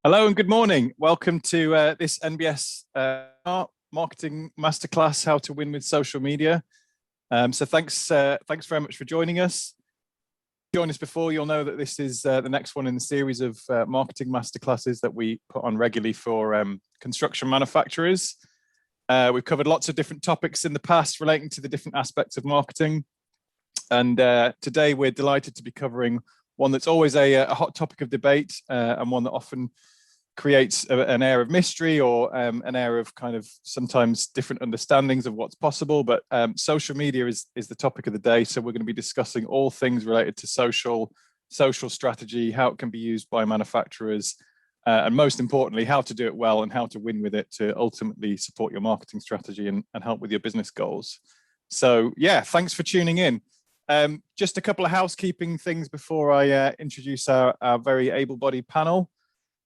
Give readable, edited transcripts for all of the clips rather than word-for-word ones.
Hello and good morning. Welcome to this NBS Marketing Masterclass, How to Win with Social Media. So thanks very much for joining us. If you've joined us before, you'll know that this is the next one in the series of marketing masterclasses that we put on regularly for construction manufacturers. We've covered lots of different topics in the past relating to the different aspects of marketing. And today we're delighted to be covering one that's always a hot topic of debate and one that often creates an air of mystery or an air of kind of sometimes different understandings of what's possible. But social media is the topic of the day. So we're going to be discussing all things related to social strategy, how it can be used by manufacturers, and most importantly, how to do it well and how to win with it to ultimately support your marketing strategy and help with your business goals. So yeah, thanks for tuning in. Just a couple of housekeeping things before I introduce our very able-bodied panel.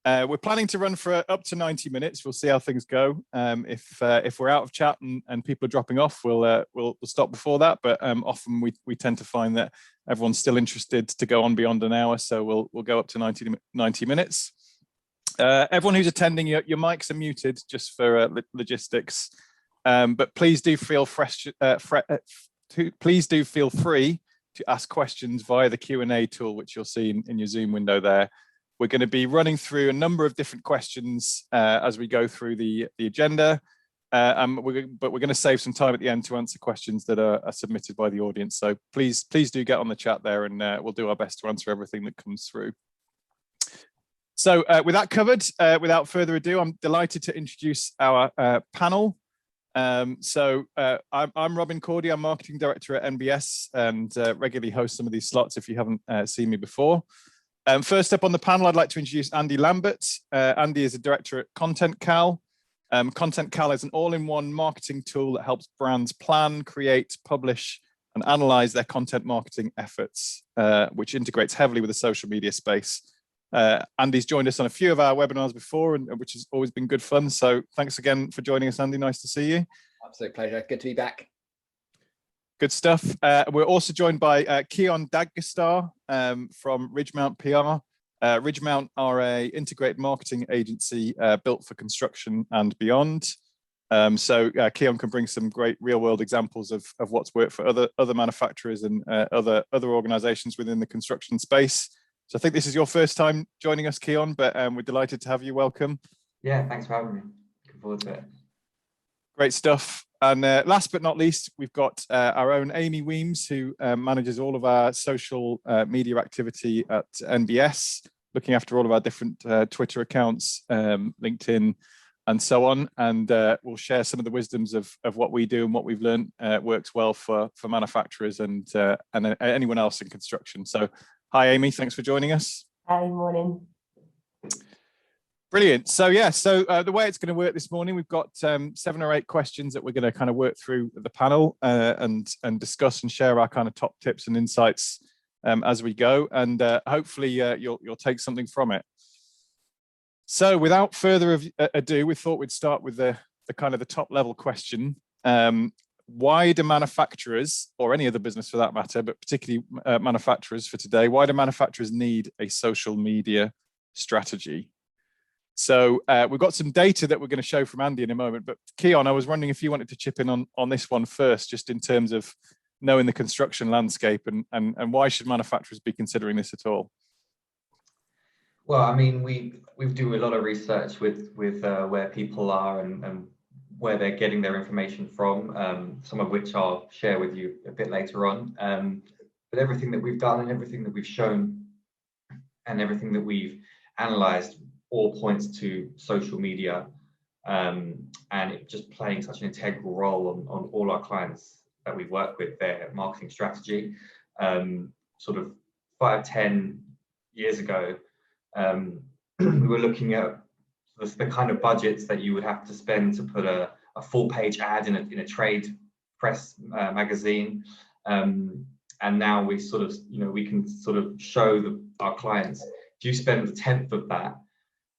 We're planning to run for up to 90 minutes. We'll see how things go. If we're out of chat and people are dropping off, we'll stop before that. But often we tend to find that everyone's still interested to go on beyond an hour, so we'll go up to 90 minutes. Everyone who's attending, your mics are muted just for logistics. But please do feel free to ask questions via the Q&A tool, which you'll see in your Zoom window there. We're going to be running through a number of different questions as we go through the agenda, but we're going to save some time at the end to answer questions that are submitted by the audience. So please do get on the chat there, and we'll do our best to answer everything that comes through. So with that covered, without further ado, I'm delighted to introduce our panel. I'm Robin Cordy. I'm Marketing Director at NBS and regularly host some of these slots if you haven't seen me before. First up on the panel, I'd like to introduce Andy Lambert. Andy is a director at ContentCal. ContentCal is an all-in-one marketing tool that helps brands plan, create, publish, and analyze their content marketing efforts, which integrates heavily with the social media space. Andy's joined us on a few of our webinars before, and which has always been good fun. So thanks again for joining us, Andy. Nice to see you. Absolute pleasure. Good to be back. Good stuff. We're also joined by Keon Dadgostar from Ridgemount PR. Ridgemount are a integrated marketing agency built for construction and beyond. So Keon can bring some great real-world examples of what's worked for other manufacturers and other organizations within the construction space. So I think this is your first time joining us, Keon, but we're delighted to have you. Welcome. Yeah, thanks for having me. Looking forward to it. Great stuff. And last but not least, we've got our own Amy Wemyss, who manages all of our social media activity at NBS, looking after all of our different Twitter accounts, LinkedIn, and so on. And we'll share some of the wisdoms of what we do and what we've learned works well for manufacturers and anyone else in construction. So hi, Amy. Thanks for joining us. Hi, morning. Brilliant. So yeah, the way it's going to work this morning, we've got 7 or 8 questions that we're going to kind of work through the panel and discuss and share our kind of top tips and insights as we go, and hopefully you'll take something from it. So without further ado, we thought we'd start with the kind of the top level question. Why do manufacturers, or any other business for that matter, but particularly manufacturers for today, why do manufacturers need a social media strategy? So we've got some data that we're going to show from Andy in a moment, but Keon, I was wondering if you wanted to chip in on this one first, just in terms of knowing the construction landscape and why should manufacturers be considering this at all? Well, I mean, we do a lot of research with where people are and where they're getting their information from, some of which I'll share with you a bit later on. But everything that we've done and everything that we've shown and everything that we've analyzed all points to social media and it just playing such an integral role on all our clients that we work with, their marketing strategy. Sort of 5-10 years ago, we were looking at the kind of budgets that you would have to spend to put a full-page ad in a trade press magazine, and now we sort of, we can sort of show our clients, if you spend a tenth of that,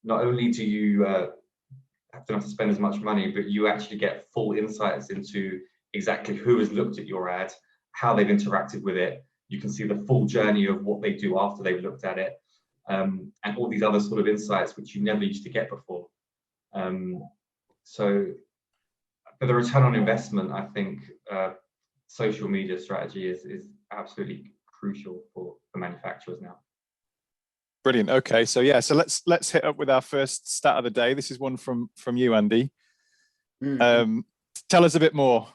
not only do you have to spend as much money, but you actually get full insights into exactly who has looked at your ad, how they've interacted with it. You can see the full journey of what they do after they've looked at it. and all these other sort of insights which you never used to get before. So for the return on investment, I think social media strategy is absolutely crucial for manufacturers now. Brilliant. Okay, so yeah, so let's hit up with our first stat of the day. This is one from you, Andy. Tell us a bit more.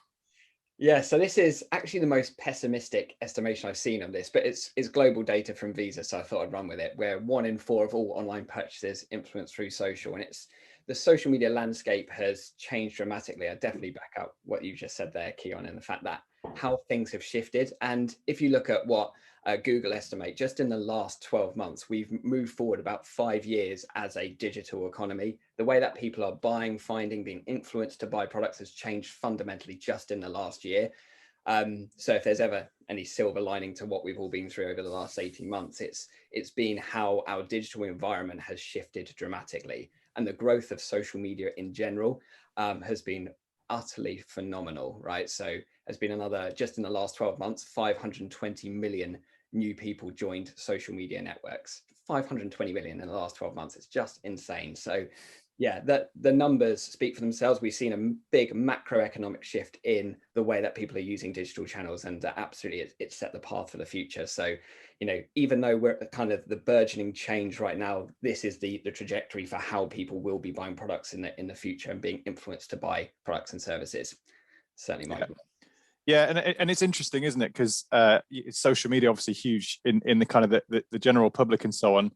Yeah, so this is actually the most pessimistic estimation I've seen of this, but it's global data from Visa, so I thought I'd run with it, where 1 in 4 of all online purchases influenced through social, and it's the social media landscape has changed dramatically. I definitely back up what you just said there, Keon, and the fact that how things have shifted. And if you look at what Google estimate, just in the last 12 months, we've moved forward about 5 years as a digital economy. The way that people are buying, finding, being influenced to buy products has changed fundamentally just in the last year. So if there's ever any silver lining to what we've all been through over the last 18 months, it's been how our digital environment has shifted dramatically. And the growth of social media in general has been utterly phenomenal, right? So there's been another, just in the last 12 months, 520 million new people joined social media networks. 520 million in the last 12 months. It's just insane. So yeah, the numbers speak for themselves. We've seen a big macroeconomic shift in the way that people are using digital channels, and absolutely it's set the path for the future. So, you know, even though we're at kind of the burgeoning change right now, this is the trajectory for how people will be buying products in the future and being influenced to buy products and services. Certainly my Yeah, and it's interesting, isn't it? Because social media obviously huge in the kind of the general public and so on.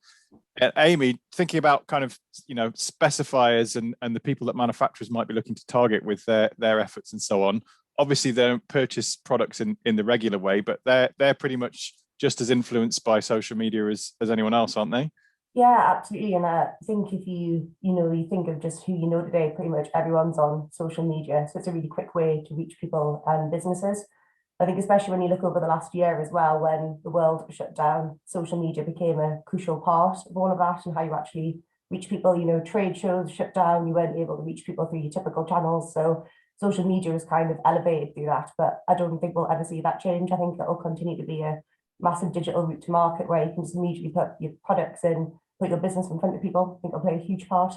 Amy, thinking about kind of, you know, specifiers and the people that manufacturers might be looking to target with their efforts and so on. Obviously, they don't purchase products in the regular way, but they're pretty much just as influenced by social media as anyone else, aren't they? Yeah, absolutely. And I think if you think of just who you know today, pretty much everyone's on social media. So it's a really quick way to reach people and businesses. I think especially when you look over the last year as well, when the world shut down, social media became a crucial part of all of that and how you actually reach people. You know, trade shows shut down, you weren't able to reach people through your typical channels. So social media was kind of elevated through that. But I don't think we'll ever see that change. I think it'll continue to be a massive digital route to market where you can just immediately put your products in, put your business in front of people. I think it'll play a huge part.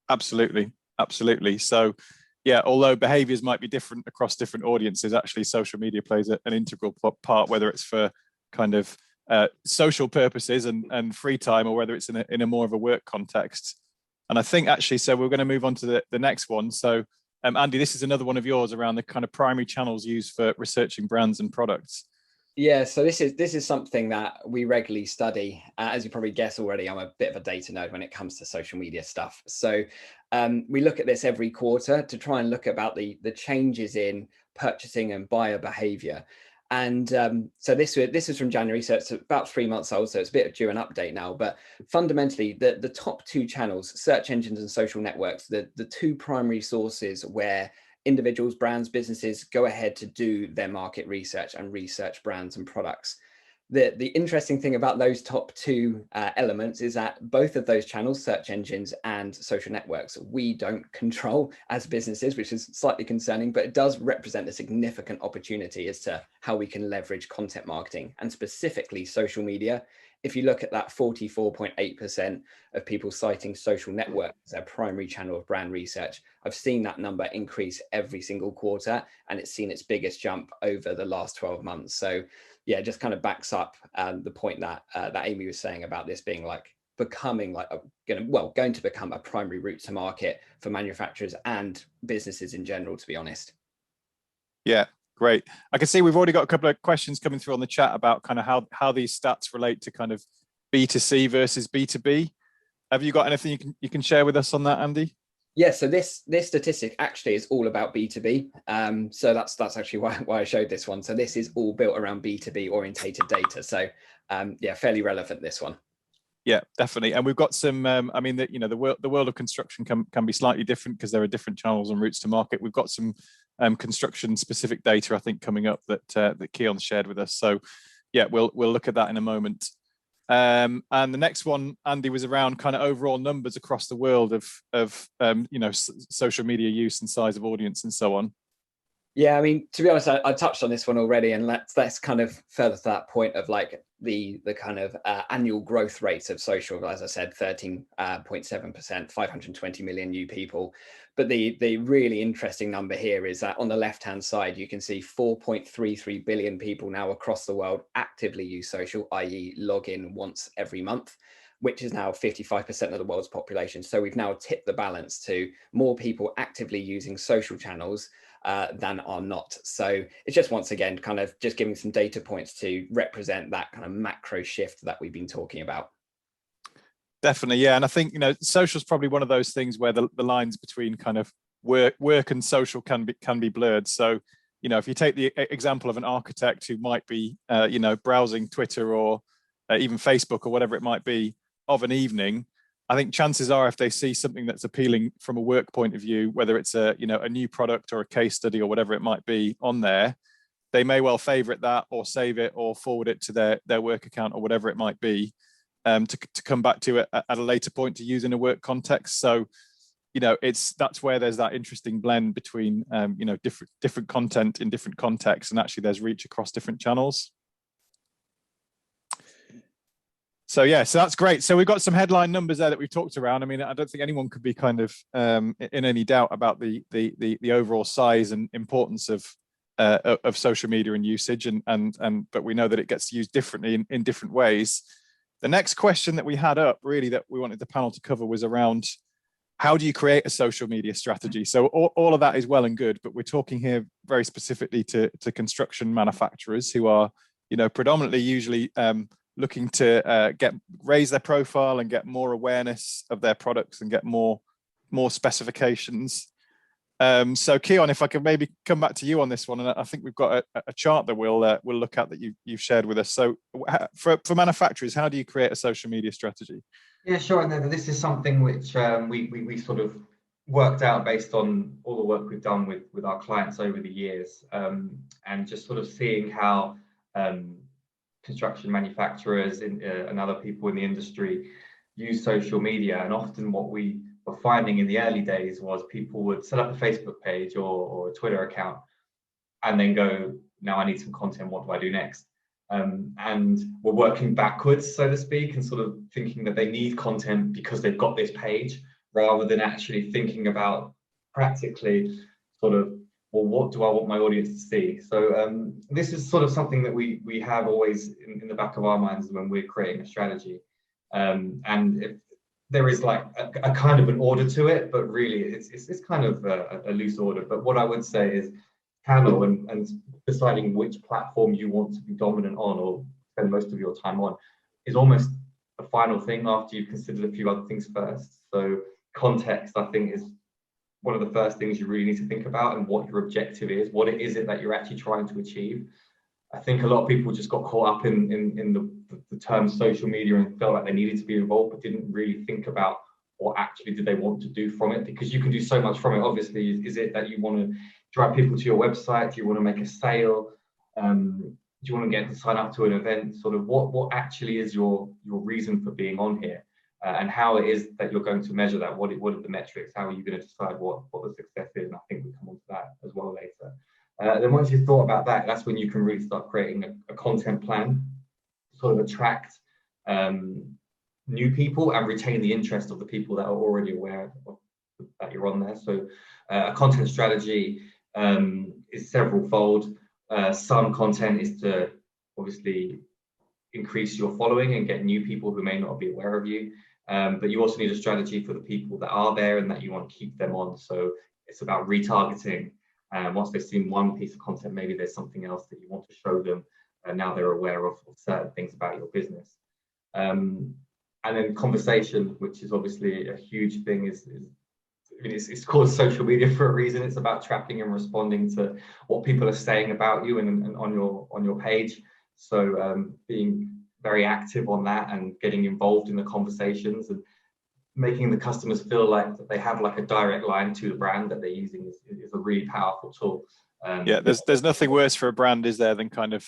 Absolutely. So yeah, although behaviors might be different across different audiences, actually social media plays an integral part, whether it's for kind of social purposes and free time, or whether it's in a more of a work context. And I think actually, so we're going to move on to the next one. So Andy, this is another one of yours around the kind of primary channels used for researching brands and products. Yeah, so this is something that we regularly study. As you probably guess already, I'm a bit of a data nerd when it comes to social media stuff. So we look at this every quarter to try and look about the changes in purchasing and buyer behavior. And so this is from January, so it's about 3 months old, so it's a bit due an update now. But fundamentally, the top 2 channels, search engines and social networks, the 2 primary sources where individuals, brands, businesses go ahead to do their market research and research brands and products. The interesting thing about those top 2 elements is that both of those channels, search engines and social networks, we don't control as businesses, which is slightly concerning, but it does represent a significant opportunity as to how we can leverage content marketing and specifically social media. If you look at that 44.8% of people citing social networks as their primary channel of brand research, I've seen that number increase every single quarter, and it's seen its biggest jump over the last 12 months. So yeah, it just kind of backs up the point that Amy was saying about this being becoming going to become a primary route to market for manufacturers and businesses in general, to be honest. Yeah. Great. I can see we've already got a couple of questions coming through on the chat about kind of how these stats relate to kind of B2C versus B2B. Have you got anything you can share with us on that, Andy? Yeah, so this statistic actually is all about B2B. So that's actually why I showed this one. So this is all built around B2B orientated data. So yeah, fairly relevant, this one. Yeah, definitely. And we've got some, I mean, the world of construction can be slightly different because there are different channels and routes to market. We've got some construction specific data, I think, coming up that Keon shared with us. So yeah, we'll look at that in a moment. And the next one, Andy, was around kind of overall numbers across the world of social media use and size of audience and so on. Yeah, I mean, to be honest, I touched on this one already, and let's kind of further to that point of like the kind of annual growth rates of social. As I said, 13.7%, 520 million new people. But the really interesting number here is that on the left-hand side, you can see 4.33 billion people now across the world actively use social, i.e. log in once every month, which is now 55% of the world's population. So we've now tipped the balance to more people actively using social channels than are not. So it's just, once again, kind of just giving some data points to represent that kind of macro shift that we've been talking about. Definitely, yeah. And I think, social is probably one of those things where the lines between kind of work and social can be blurred. So, if you take the example of an architect who might be, browsing Twitter or even Facebook or whatever it might be of an evening, I think chances are, if they see something that's appealing from a work point of view, whether it's a new product or a case study or whatever it might be on there, they may well favorite that or save it or forward it to their work account or whatever it might be, to come back to it at a later point to use in a work context. So, that's where there's that interesting blend between different content in different contexts, and actually there's reach across different channels. So yeah, so that's great. So we've got some headline numbers there that we've talked around. I mean, I don't think anyone could be kind of in any doubt about the overall size and importance of social media and usage, but we know that it gets used differently in different ways. The next question that we had up, really, that we wanted the panel to cover was around how do you create a social media strategy? So all of that is well and good, but we're talking here very specifically to construction manufacturers who are, predominantly usually looking to raise their profile and get more awareness of their products and get more specifications. So Keon, if I could maybe come back to you on this one, and I think we've got a chart that we'll look at that you've shared with us. So for manufacturers, how do you create a social media strategy? Yeah, sure. And this is something which we sort of worked out based on all the work we've done with our clients over the years, and just sort of seeing how construction manufacturers and other people in the industry use social media. And often what we were finding in the early days was people would set up a Facebook page or a Twitter account and then go, now I need some content, what do I do next? And we're working backwards, so to speak, and sort of thinking that they need content because they've got this page, rather than actually thinking about practically sort of, well, what do I want my audience to see? So this is sort of something that we have always in the back of our minds when we're creating a strategy. And if there is like a kind of an order to it, but really it's kind of a loose order. But what I would say is channel and deciding which platform you want to be dominant on or spend most of your time on is almost the final thing after you've considered a few other things first. So context, I think, is one of the first things you really need to think about, and what your objective is. What is it that you're actually trying to achieve? I think a lot of people just got caught up in the term social media and felt like they needed to be involved, but didn't really think about what actually did they want to do from it, because you can do so much from it. Obviously, is it that you want to drive people to your website? Do you want to make a sale? Do you want to get to sign up to an event? Sort of what actually is your reason for being on here? And how it is that you're going to measure that. What are the metrics? How are you going to decide what the success is? And I think we'll come on to that as well later. Then once you've thought about that, that's when you can really start creating a content plan, sort of attract new people and retain the interest of the people that are already aware of that you're on there. So a content strategy is several-fold. Some content is to obviously increase your following and get new people who may not be aware of you. But you also need a strategy for the people that are there and that you want to keep them on. So it's about retargeting. Once they've seen one piece of content, maybe there's something else that you want to show them, and now they're aware of certain things about your business. And then conversation, which is obviously a huge thing, it's called social media for a reason. It's about tracking and responding to what people are saying about you and on your page. So being very active on that and getting involved in the conversations and making the customers feel like that they have like a direct line to the brand that they're using is a really powerful tool. Yeah, there's nothing worse for a brand, is there, than kind of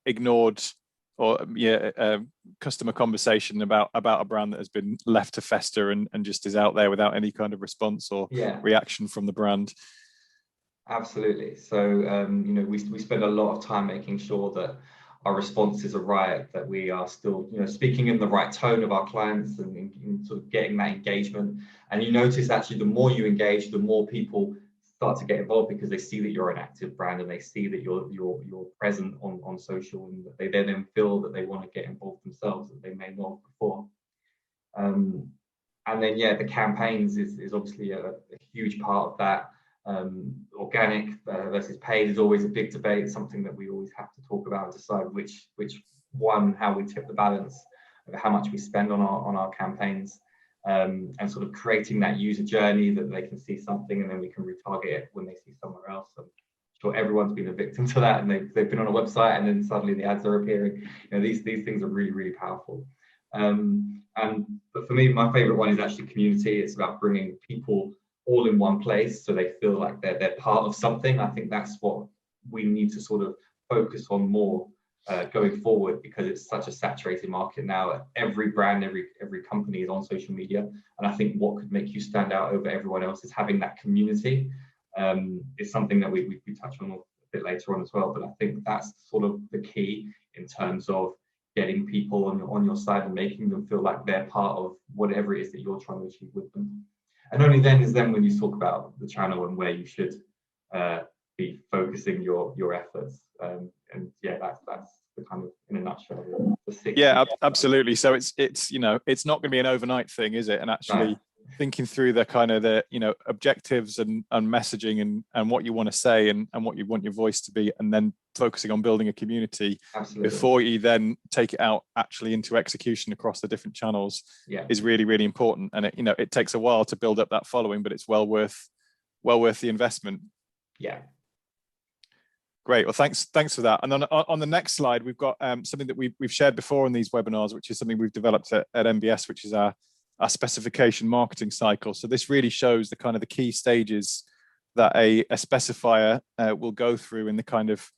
ignored or customer conversation about a brand that has been left to fester and just is out there without any kind of response or reaction from the brand. Absolutely. So, you know, we spend a lot of time making sure that our responses are right, that we are still, you know, speaking in the right tone of our clients and sort of getting that engagement. And you notice actually the more you engage, the more people start to get involved because they see that you're an active brand and they see that you're present on social, and that they then feel that they want to get involved themselves that they may not have before. And then, yeah, the campaigns is obviously a huge part of that. Organic versus paid is always a big debate, something that we always have to talk about and decide which one, how we tip the balance of how much we spend on our campaigns, and sort of creating that user journey that they can see something and then we can retarget it when they see somewhere else. I'm sure everyone's been a victim to that, and they've been on a website and then suddenly the ads are appearing. You know, these things are really, really powerful. But for me, my favorite one is actually community. It's about bringing people all in one place so they feel like they're part of something. I think that's what we need to sort of focus on more going forward, because it's such a saturated market now. Every brand, every company is on social media, and I think what could make you stand out over everyone else is having that community. It's something that we touch on a bit later on as well, but I think that's sort of the key in terms of getting people on your side and making them feel like they're part of whatever it is that you're trying to achieve with them. And only then is when you talk about the channel and where you should be focusing your efforts. And yeah, that's the kind of, in a nutshell, the six. Yeah, absolutely. So it's you know, it's not going to be an overnight thing, is it? And actually thinking through the kind of the, you know, objectives and messaging and what you want to say and what you want your voice to be, and then focusing on building a community before you then take it out actually into execution across the different channels is really, really important. And it, you know, it takes a while to build up that following, but it's well worth the investment. Yeah. Great. Well, thanks for that. And on the next slide, we've got something that we've shared before in these webinars, which is something we've developed at MBS, which is our specification marketing cycle. So this really shows the kind of the key stages that a specifier will go through in the kind of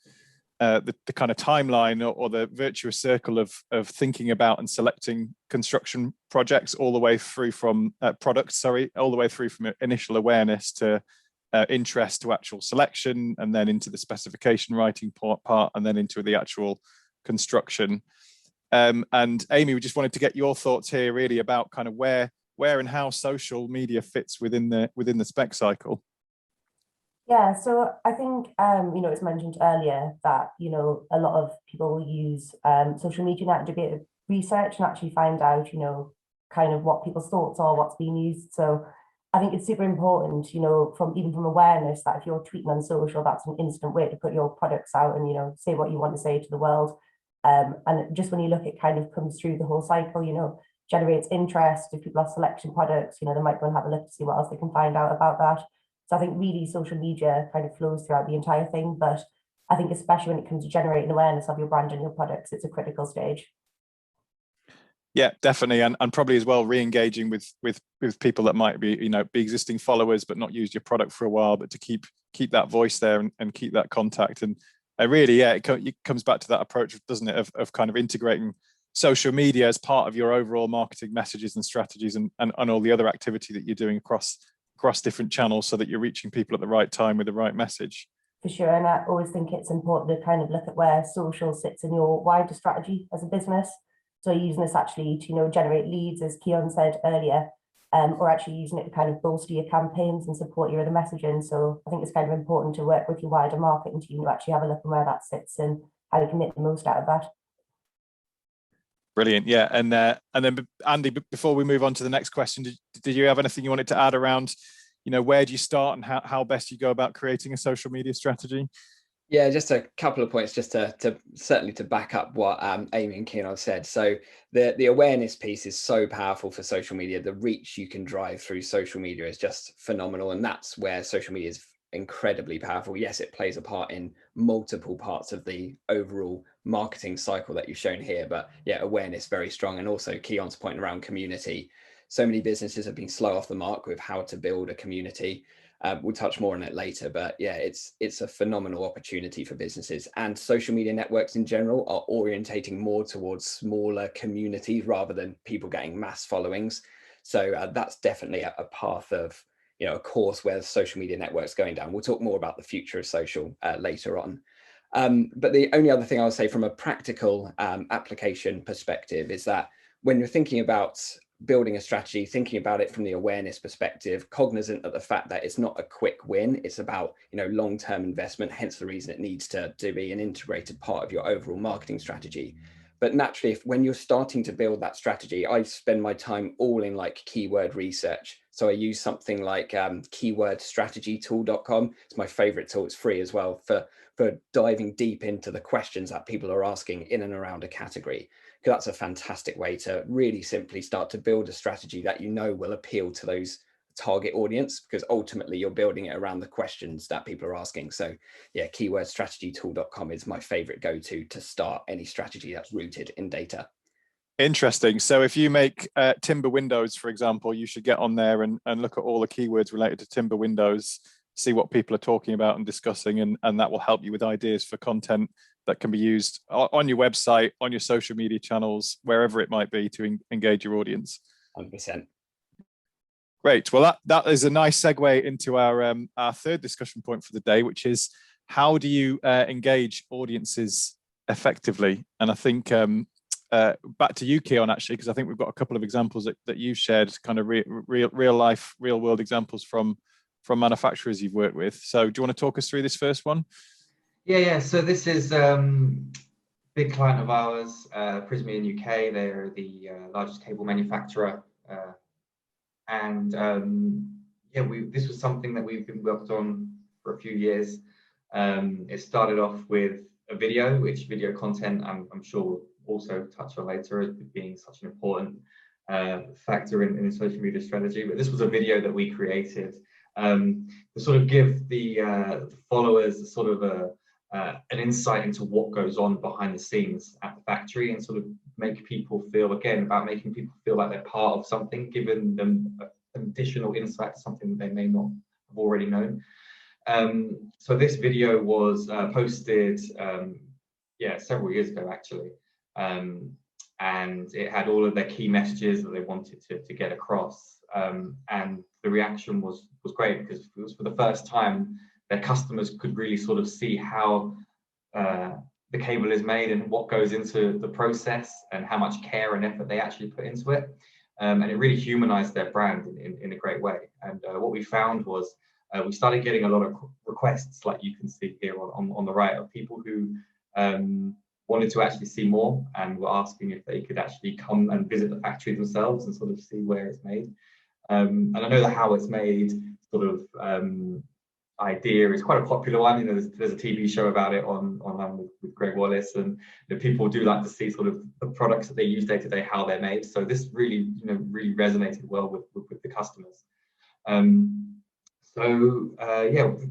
the kind of timeline or the virtuous circle of thinking about and selecting construction projects all the way through from all the way through from initial awareness to interest to actual selection, and then into the specification writing part, and then into the actual construction. And Amy, we just wanted to get your thoughts here really about kind of where and how social media fits within the spec cycle. Yeah, so I think, you know, it's mentioned earlier that, you know, a lot of people will use social media now to do a bit of research and actually find out, you know, kind of what people's thoughts are, what's being used. So I think it's super important, you know, even from awareness, that if you're tweeting on social, that's an instant way to put your products out and, you know, say what you want to say to the world. And just when you look, it kind of comes through the whole cycle, you know, generates interest. If people are selecting products, you know, they might go and have a look to see what else they can find out about that. So I think really social media kind of flows throughout the entire thing, but I think especially when it comes to generating awareness of your brand and your products, it's a critical stage. Yeah, definitely, and probably as well re-engaging with people that might be, you know, be existing followers but not used your product for a while, but to keep that voice there and keep that contact. And really, yeah, it comes back to that approach, doesn't it, of kind of integrating social media as part of your overall marketing messages and strategies and all the other activity that you're doing across different channels, so that you're reaching people at the right time with the right message. For sure, and I always think it's important to kind of look at where social sits in your wider strategy as a business. So using this actually to, you know, generate leads, as Keon said earlier, or actually using it to kind of bolster your campaigns and support your other messaging. So I think it's kind of important to work with your wider marketing team to actually have a look at where that sits and how you can make the most out of that. Brilliant, yeah. And then Andy, before we move on to the next question, did you have anything you wanted to add around, you know, where do you start and how best you go about creating a social media strategy? Yeah, just a couple of points just to certainly to back up what Amy and Keon said. So the awareness piece is so powerful for social media. The reach you can drive through social media is just phenomenal. And that's where social media is incredibly powerful. Yes, it plays a part in multiple parts of the overall marketing cycle that you've shown here. But yeah, awareness very strong. And also Keon's point around community. So many businesses have been slow off the mark with how to build a community. We'll touch more on it later, but yeah, it's a phenomenal opportunity for businesses, and social media networks in general are orientating more towards smaller communities rather than people getting mass followings. So that's definitely a path of, you know, a course where social media networks going down. We'll talk more about the future of social later on. But the only other thing I'll say from a practical application perspective is that when you're thinking about building a strategy, thinking about it from the awareness perspective, cognizant of the fact that it's not a quick win, it's about, you know, long-term investment, hence the reason it needs to be an integrated part of your overall marketing strategy. But naturally, when you're starting to build that strategy, I spend my time all in like keyword research. So I use something like keywordstrategytool.com. It's my favorite tool. It's free as well for diving deep into the questions that people are asking in and around a category. Because that's a fantastic way to really simply start to build a strategy that you know will appeal to those target audience, because ultimately you're building it around the questions that people are asking. So yeah, keywordstrategytool.com is my favorite go-to to start any strategy that's rooted in data. Interesting. So if you make timber windows, for example, you should get on there and look at all the keywords related to timber windows, see what people are talking about and discussing, and that will help you with ideas for content that can be used on your website, on your social media channels, wherever it might be, to engage your audience. 100%. Great. Well, that is a nice segue into our third discussion point for the day, which is how do you engage audiences effectively? And I think back to you, Keon, actually, because I think we've got a couple of examples that you've shared, kind of real life, real world examples from manufacturers you've worked with. So do you want to talk us through this first one? Yeah. So this is big client of ours, Prysmian UK. They're the largest cable manufacturer. This was something that we've been worked on for a few years. It started off with a video, which video content I'm sure we'll also touch on later as being such an important factor in social media strategy. But this was a video that we created to sort of give the followers sort of an insight into what goes on behind the scenes at the factory, and sort of make people feel, again, about making people feel like they're part of something, giving them additional insight to something that they may not have already known. So this video was posted several years ago, actually, and it had all of their key messages that they wanted to get across, and the reaction was great, because it was for the first time their customers could really sort of see how the cable is made and what goes into the process and how much care and effort they actually put into it. And it really humanized their brand in a great way. And what we found was we started getting a lot of requests, like you can see here on the right, of people who wanted to actually see more and were asking if they could actually come and visit the factory themselves and sort of see where it's made. And I know that how it's made sort of idea is quite a popular one. You know, there's a TV show about it on with Greg Wallace, and people do like to see sort of the products that they use day to day, how they're made. So this really, really resonated well with the customers.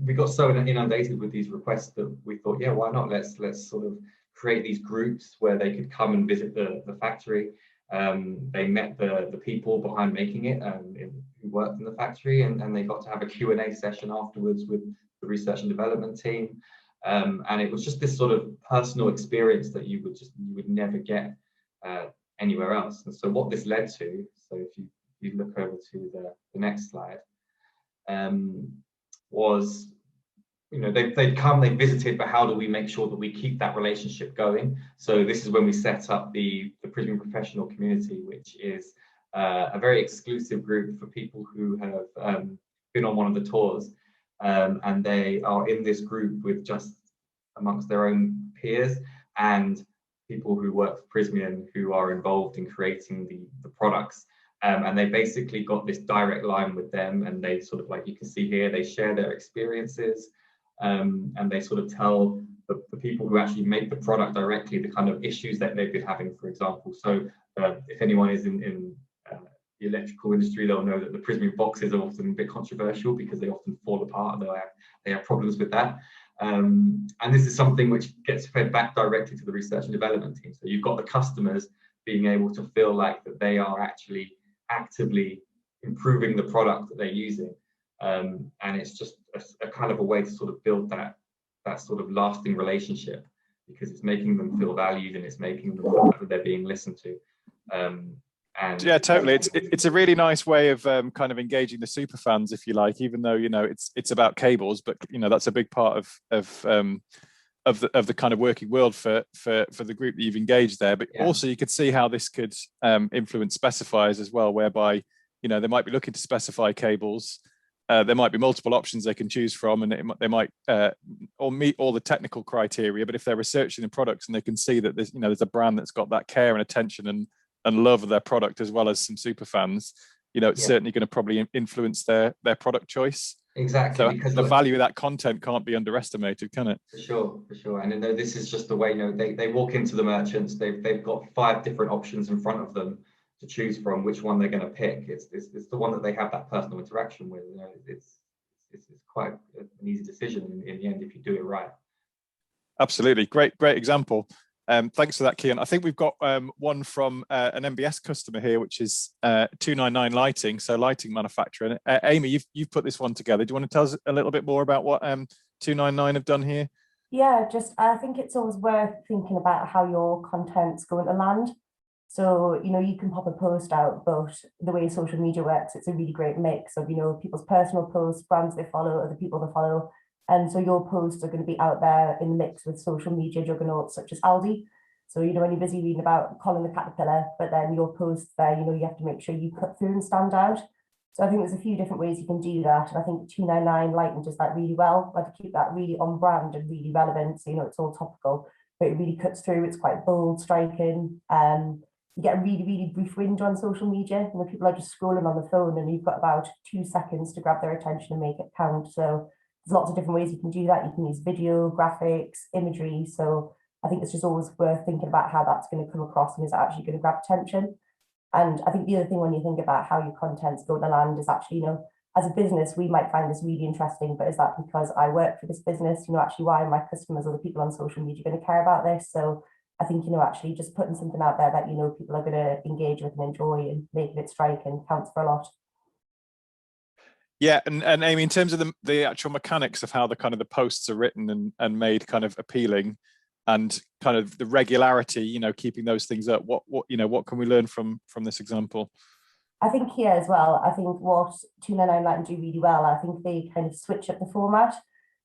We got so inundated with these requests that we thought, yeah, why not? Let's sort of create these groups where they could come and visit the factory. They met the people behind making it, who worked in the factory, and they got to have a Q&A session afterwards with the research and development team. And it was just this sort of personal experience that you would never get anywhere else. And so what this led to, so if you look over to the next slide, was, they'd come, they visited, but how do we make sure that we keep that relationship going? So this is when we set up the Prysmian Professional Community, which is a very exclusive group for people who have been on one of the tours, and they are in this group with just amongst their own peers and people who work for Prysmian who are involved in creating the products. And they basically got this direct line with them, and they sort of, like you can see here, they share their experiences, and they sort of tell the people who actually make the product directly the kind of issues that they've been having, for example. So if anyone is in the electrical industry, they'll know that the Prysmian boxes are often a bit controversial because they often fall apart, and they have problems with that. And this is something which gets fed back directly to the research and development team. So you've got the customers being able to feel like that they are actually actively improving the product that they're using, and it's just a kind of a way to sort of build that sort of lasting relationship, because it's making them feel valued and it's making them feel like that they're being listened to. And yeah, totally. It's a really nice way of kind of engaging the super fans, if you like, even though, you know, it's about cables, but, you know, that's a big part of the kind of working world for the group that you've engaged there. But also you could see how this could influence specifiers as well, whereby, you know, they might be looking to specify cables. There might be multiple options they can choose from, and they might all meet all the technical criteria. But if they're researching the products and they can see that there's, you know, there's a brand that's got that care and attention and love of their product, as well as some super fans, you know, it's certainly going to probably influence their product choice. Exactly, So because the value of that content can't be underestimated, can it? For sure. And you know, this is just the way, you know, they walk into the merchants, they've got 5 different options in front of them to choose from which one they're going to pick. It's the one that they have that personal interaction with. You know, it's quite an easy decision in the end if you do it right. Absolutely, great example. Thanks for that, Keon. I think we've got one from an MBS customer here, which is 299 Lighting, so lighting manufacturer. Amy, you've put this one together. Do you want to tell us a little bit more about what 299 have done here? Yeah, just I think it's always worth thinking about how your content's going to land. So, you know, you can pop a post out, but the way social media works, it's a really great mix of, you know, people's personal posts, brands they follow, other people they follow. And so your posts are going to be out there in the mix with social media juggernauts such as Aldi. So, you know, when you're busy reading about Colin the Caterpillar, but then your posts there, you know, you have to make sure you cut through and stand out. So I think there's a few different ways you can do that. And I think 299 Lighting does that really well, like to keep that really on brand and really relevant. So, you know, it's all topical, but it really cuts through. It's quite bold, striking. You get a really, really brief window on social media. You know, people are just scrolling on the phone and you've got about 2 seconds to grab their attention and make it count. So there's lots of different ways you can do that. You can use video, graphics, imagery. So I think it's just always worth thinking about how that's going to come across and is actually going to grab attention. And I think the other thing when you think about how your content's going to land is actually, you know, as a business, we might find this really interesting, but is that because I work for this business? You know, actually, why are my customers or the people on social media going to care about this? So I think, you know, actually just putting something out there that, you know, people are going to engage with and enjoy and making it strike and counts for a lot. Yeah, and Amy, in terms of the actual mechanics of how the kind of the posts are written and made kind of appealing, and kind of the regularity, you know, keeping those things up, what you know, what can we learn from this example? I think here as well, I think what 299 Lighting do really well, I think they kind of switch up the format.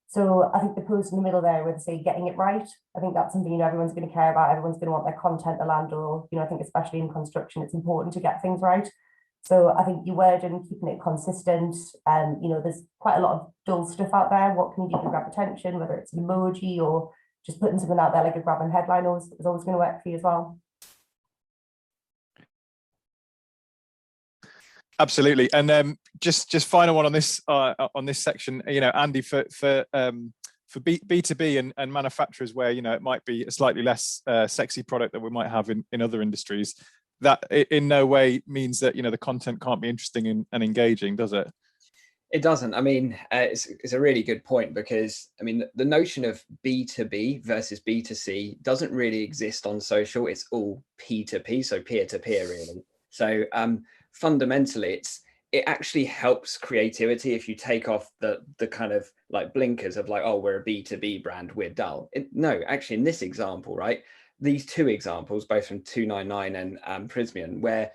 So I think the post in the middle there where they say getting it right, I think that's something, you know, everyone's going to care about. Everyone's going to want their content to land, or, you know, I think especially in construction, it's important to get things right. So I think your wording, keeping it consistent, you know, there's quite a lot of dull stuff out there. What can you do to grab attention, whether it's an emoji or just putting something out there like a grabbing headline is always going to work for you as well. Absolutely. And just final one on this section, you know, Andy, for B2B and manufacturers where, you know, it might be a slightly less sexy product that we might have in other industries, that in no way means that, you know, the content can't be interesting and engaging, does it? It doesn't. I mean, it's a really good point, because I mean, the notion of B2B versus B2C doesn't really exist on social. It's all P2P, so peer to peer, really. So fundamentally, it actually helps creativity if you take off the kind of like blinkers of like, oh, we're a B2B brand, we're dull. No, actually, in this example, right, these 2 examples, both from 299 and Prismian, where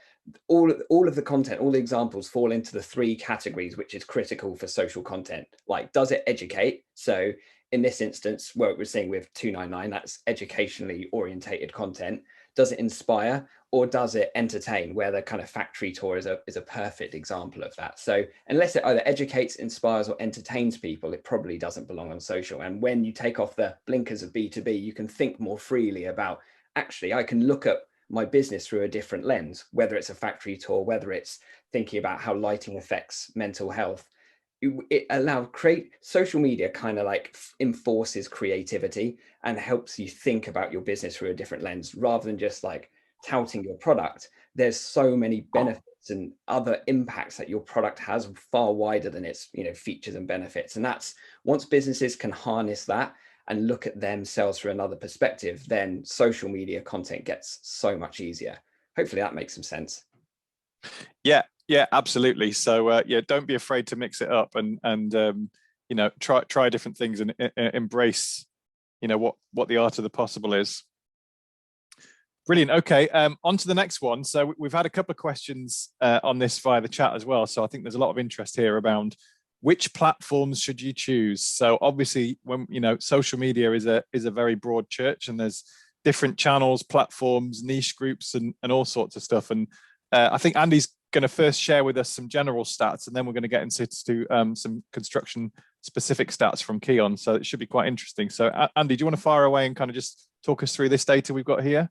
all of the content, all the examples fall into the 3 categories, which is critical for social content. Like, does it educate? So in this instance, what we're seeing with 299, that's educationally orientated content. Does it inspire, or does it entertain, where the kind of factory tour is a perfect example of that. So unless it either educates, inspires, or entertains people, it probably doesn't belong on social. And when you take off the blinkers of B2B, you can think more freely about, actually, I can look at my business through a different lens, whether it's a factory tour, whether it's thinking about how lighting affects mental health. It allows social media kind of like enforces creativity and helps you think about your business through a different lens, rather than just like touting your product. There's so many benefits and other impacts that your product has, far wider than its, you know, features and benefits. And that's, once businesses can harness that and look at themselves through another perspective, then social media content gets so much easier. Hopefully that makes some sense. Yeah, absolutely. So yeah, don't be afraid to mix it up and you know, try different things and embrace, you know, what the art of the possible is. Brilliant. Okay, on to the next one. So we've had a couple of questions on this via the chat as well. So I think there's a lot of interest here around which platforms should you choose. So obviously, when social media is a very broad church, and there's different channels, platforms, niche groups, and all sorts of stuff. And I think Andy's going to first share with us some general stats, and then we're going to get into some construction specific stats from Keon. So it should be quite interesting. So Andy, do you want to fire away and kind of just talk us through this data we've got here?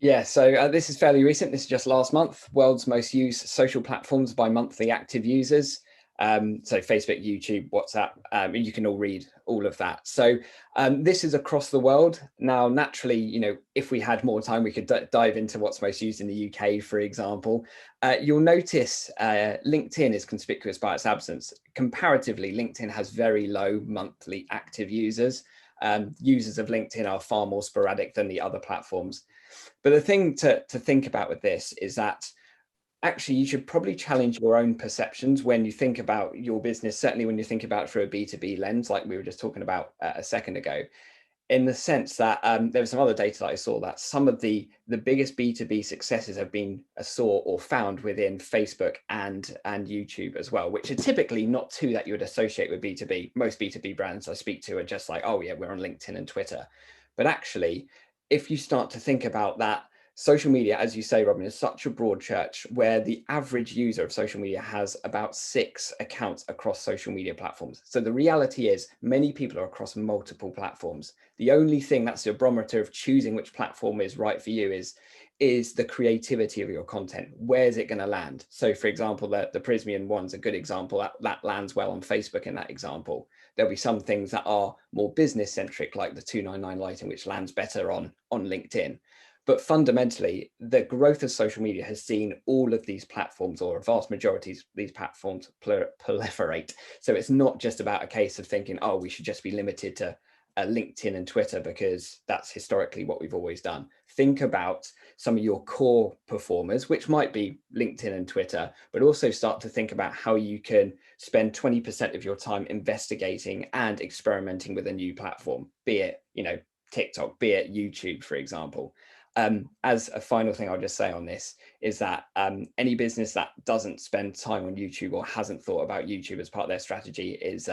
Yeah, so this is fairly recent. This is just last month. World's most used social platforms by monthly active users. So Facebook, YouTube, WhatsApp, you can all read all of that. So this is across the world. Now, naturally, if we had more time, we could dive into what's most used in the UK, for example. You'll notice LinkedIn is conspicuous by its absence. Comparatively, LinkedIn has very low monthly active users. Users of LinkedIn are far more sporadic than the other platforms. But the thing to think about with this is that actually you should probably challenge your own perceptions when you think about your business, certainly when you think about it through a B2B lens, like we were just talking about a second ago, in the sense that there was some other data that I saw that some of the biggest B2B successes have been saw or found within Facebook and YouTube as well, which are typically not two that you would associate with B2B. Most B2B brands I speak to are just like, oh yeah, we're on LinkedIn and Twitter. But actually, if you start to think about that, social media, as you say, Robin, is such a broad church where the average user of social media has about 6 accounts across social media platforms. So the reality is many people are across multiple platforms. The only thing that's the barometer of choosing which platform is right for you is the creativity of your content. Where's it going to land? So for example, the Prismian one's a good example that lands well on Facebook in that example. There'll be some things that are more business centric, like the 299 lighting, which lands better on LinkedIn. But fundamentally, the growth of social media has seen all of these platforms, or a vast majority of these platforms, proliferate. So it's not just about a case of thinking, oh, we should just be limited to LinkedIn and Twitter because that's historically what we've always done. Think about some of your core performers, which might be LinkedIn and Twitter, but also start to think about how you can spend 20% of your time investigating and experimenting with a new platform, be it, TikTok, be it YouTube, for example. As a final thing I'll just say on this is that any business that doesn't spend time on YouTube or hasn't thought about YouTube as part of their strategy is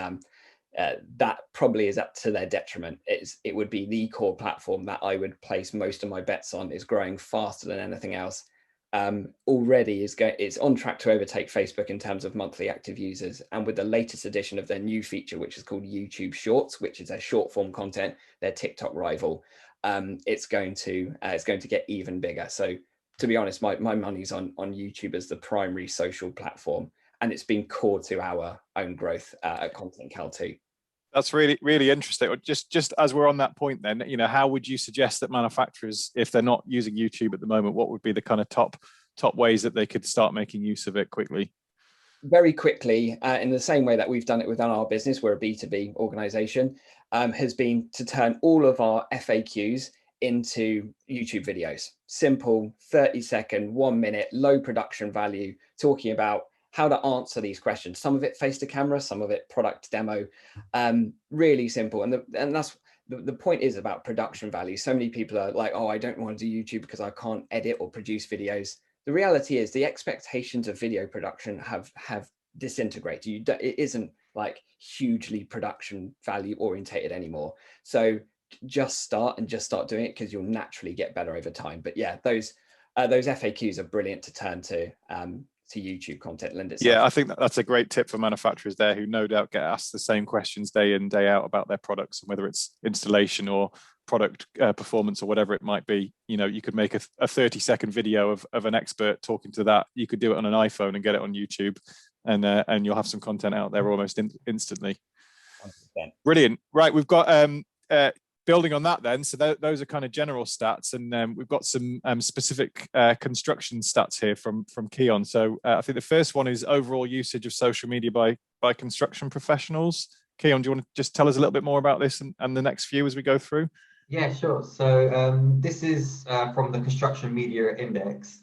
that probably is up to their detriment. It would be the core platform that I would place most of my bets on, is growing faster than anything else. Already it's on track to overtake Facebook in terms of monthly active users, and with the latest edition of their new feature, which is called YouTube Shorts, which is their short form content, their TikTok rival, it's going to get even bigger. So to be honest, my money's on YouTube as the primary social platform, and it's been core to our own growth at ContentCal too. That's really, really interesting. Just as we're on that point then, how would you suggest that manufacturers, if they're not using YouTube at the moment, what would be the kind of top ways that they could start making use of it quickly? Very quickly, in the same way that we've done it within our business, we're a B2B organization, has been to turn all of our FAQs into YouTube videos. Simple, 30-second, 1 minute, low production value, talking about how to answer these questions. Some of it face to camera, some of it product demo. Really simple. And that's the point is about production value. So many people are like, oh, I don't want to do YouTube because I can't edit or produce videos. The reality is the expectations of video production have disintegrated. It isn't like hugely production value orientated anymore. So just start doing it, because you'll naturally get better over time. But yeah, those FAQs are brilliant to turn to YouTube content lend itself. Yeah, I think that's a great tip for manufacturers there, who no doubt get asked the same questions day in, day out about their products, and whether it's installation or product performance or whatever it might be. You could make a 30-second video of an expert talking to that. You could do it on an iPhone and get it on YouTube, and you'll have some content out there almost instantly. 100%. Brilliant. Right, we've got building on that then, so those are kind of general stats, and we've got some specific construction stats here from Keon. So I think the first one is overall usage of social media by construction professionals. Keon, do you want to just tell us a little bit more about this and the next few as we go through? Yeah, sure. So this is from the Construction Media Index,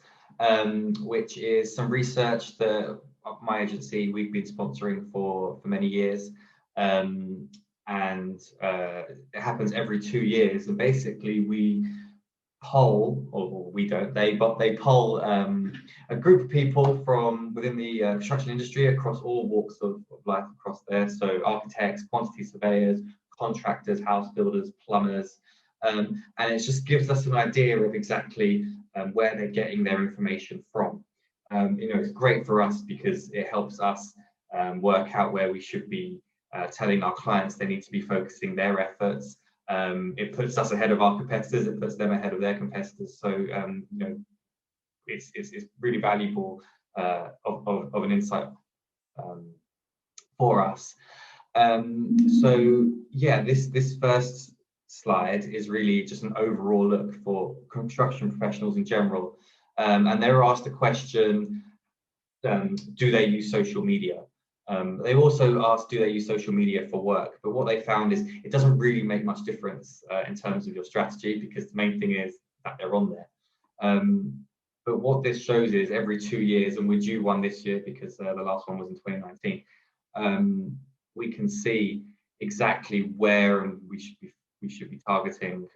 which is some research that my agency, we've been sponsoring for many years. And it happens every 2 years. And basically, we poll, or we don't, they poll a group of people from within the construction industry across all walks of life across there. So architects, quantity surveyors, contractors, house builders, plumbers, and it just gives us an idea of exactly where they're getting their information from. It's great for us because it helps us work out where we should be telling our clients they need to be focusing their efforts. It puts us ahead of our competitors, it puts them ahead of their competitors. So it's really valuable of an insight for us. So yeah, this first slide is really just an overall look for construction professionals in general, and they were asked the question, do they use social media? They also asked, do they use social media for work? But what they found is it doesn't really make much difference in terms of your strategy, because the main thing is that they're on there. But what this shows is every 2 years, and we're due one this year because the last one was in 2019, we can see exactly where and we should be targeting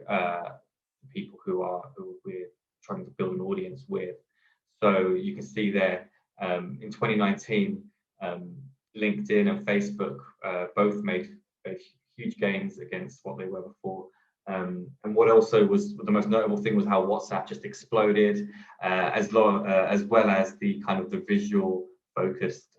people who we're trying to build an audience with. So you can see there in 2019, LinkedIn and Facebook both made huge gains against what they were before. And what also was the most notable thing was how WhatsApp just exploded, as well as the kind of the visual focused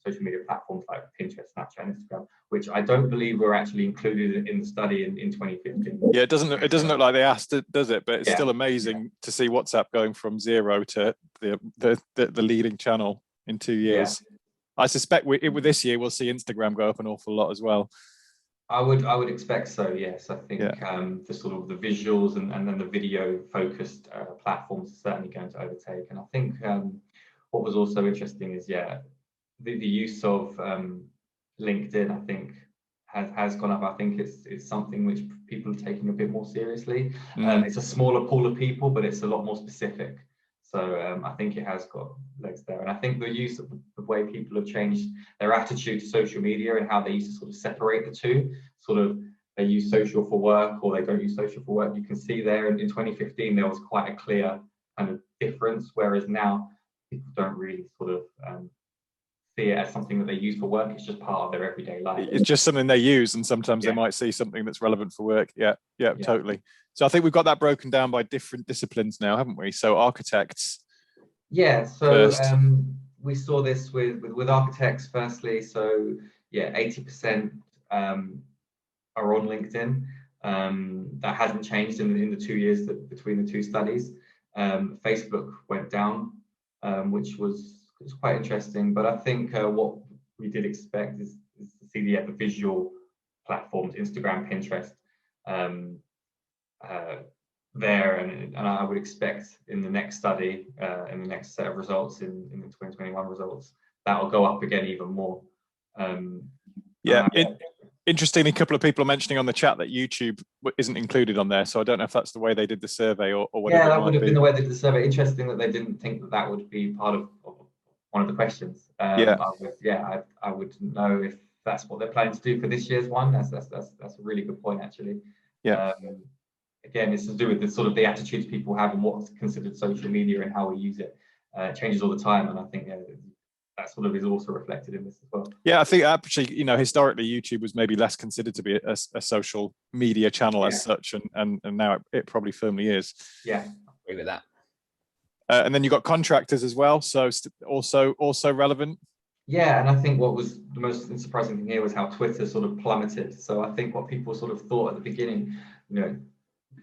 social media platforms like Pinterest, Snapchat, and Instagram, which I don't believe were actually included in the study in 2015. Yeah, it doesn't look like they asked it, does it? But it's still amazing to see WhatsApp going from 0 to the leading channel in 2 years. Yeah. I suspect with this year we'll see Instagram go up an awful lot as well. I would expect so. Yes, I think the sort of the visuals and then the video focused platforms are certainly going to overtake. And I think what was also interesting is the use of LinkedIn, I think has gone up. I think it's something which people are taking a bit more seriously. It's a smaller pool of people, but it's a lot more specific. So I think it has got legs there. And I think the use of the way people have changed their attitude to social media and how they used to sort of separate the two, sort of they use social for work or they don't use social for work. You can see there in 2015, there was quite a clear kind of difference, whereas now people don't really sort of see it as something that they use for work. It's just part of their everyday life. It's just something they use, and sometimes they might see something that's relevant for work. Yeah, totally. So I think we've got that broken down by different disciplines now, haven't we? So architects. Yeah, so we saw this with architects firstly. So 80% are on LinkedIn. That hasn't changed in the 2 years between the two studies. Facebook went down, which was quite interesting. But I think what we did expect is to see the visual platforms, Instagram, Pinterest, there, and I would expect in the next study, in the next set of results, in the 2021 results, that will go up again even more. Interestingly, a couple of people are mentioning on the chat that YouTube isn't included on there, so I don't know if that's the way they did the survey or whatever. Yeah, that would have been the way they did the survey. Interesting that they didn't think that would be part of one of the questions. I would know if that's what they're planning to do for this year's one. That's a really good point, actually. Again, it's to do with the sort of the attitudes people have and what's considered social media and how we use it. It changes all the time, and I think that sort of is also reflected in this as well. Yeah, I think actually, historically YouTube was maybe less considered to be a social media channel as such, and now it probably firmly is. Yeah, I agree with that. And then you've got contractors as well, so also relevant. Yeah, and I think what was the most surprising thing here was how Twitter sort of plummeted. So I think what people sort of thought at the beginning,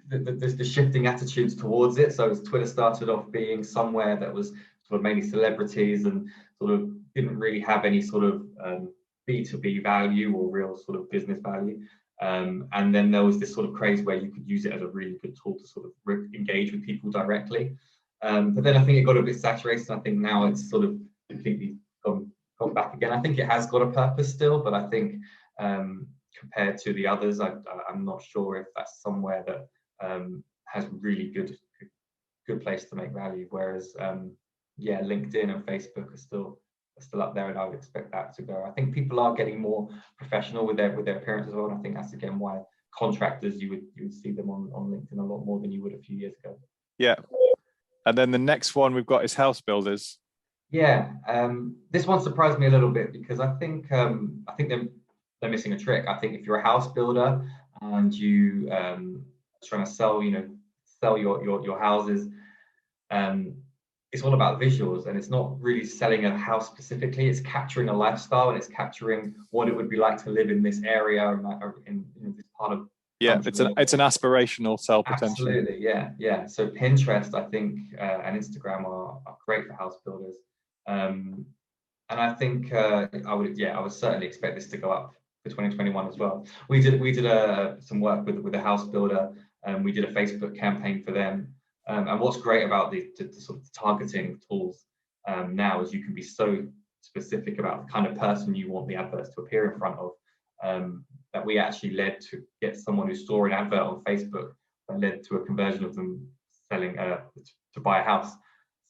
there's the shifting attitudes towards it. So as Twitter started off being somewhere that was sort of mainly celebrities and sort of didn't really have any sort of B2B value or real sort of business value. And then there was this sort of craze where you could use it as a really good tool to sort of engage with people directly. But then I think it got a bit saturated. I think now it's sort of completely gone back again. I think it has got a purpose still, but I think compared to the others, I'm not sure if that's somewhere that has really good place to make value. Whereas LinkedIn and Facebook are still up there, and I would expect that to go. I think people are getting more professional with their appearance as well, and I think that's again why contractors, you would see them on LinkedIn a lot more than you would a few years ago. Yeah. And then the next one we've got is house builders. Yeah, this one surprised me a little bit because I think they're missing a trick. I think if you're a house builder and you trying to sell your houses, it's all about visuals, and it's not really selling a house specifically. It's capturing a lifestyle, and it's capturing what it would be like to live in this area or in this part of. Yeah, it's an aspirational sell potentially. Absolutely, yeah. So Pinterest, I think, and Instagram are great for house builders, and I think I would certainly expect this to go up for 2021 as well. We did some work with a house builder, and we did a Facebook campaign for them. And what's great about the sort of targeting tools now is you can be so specific about the kind of person you want the adverts to appear in front of. That we actually led to get someone who saw an advert on Facebook that led to a conversion of them selling to buy a house.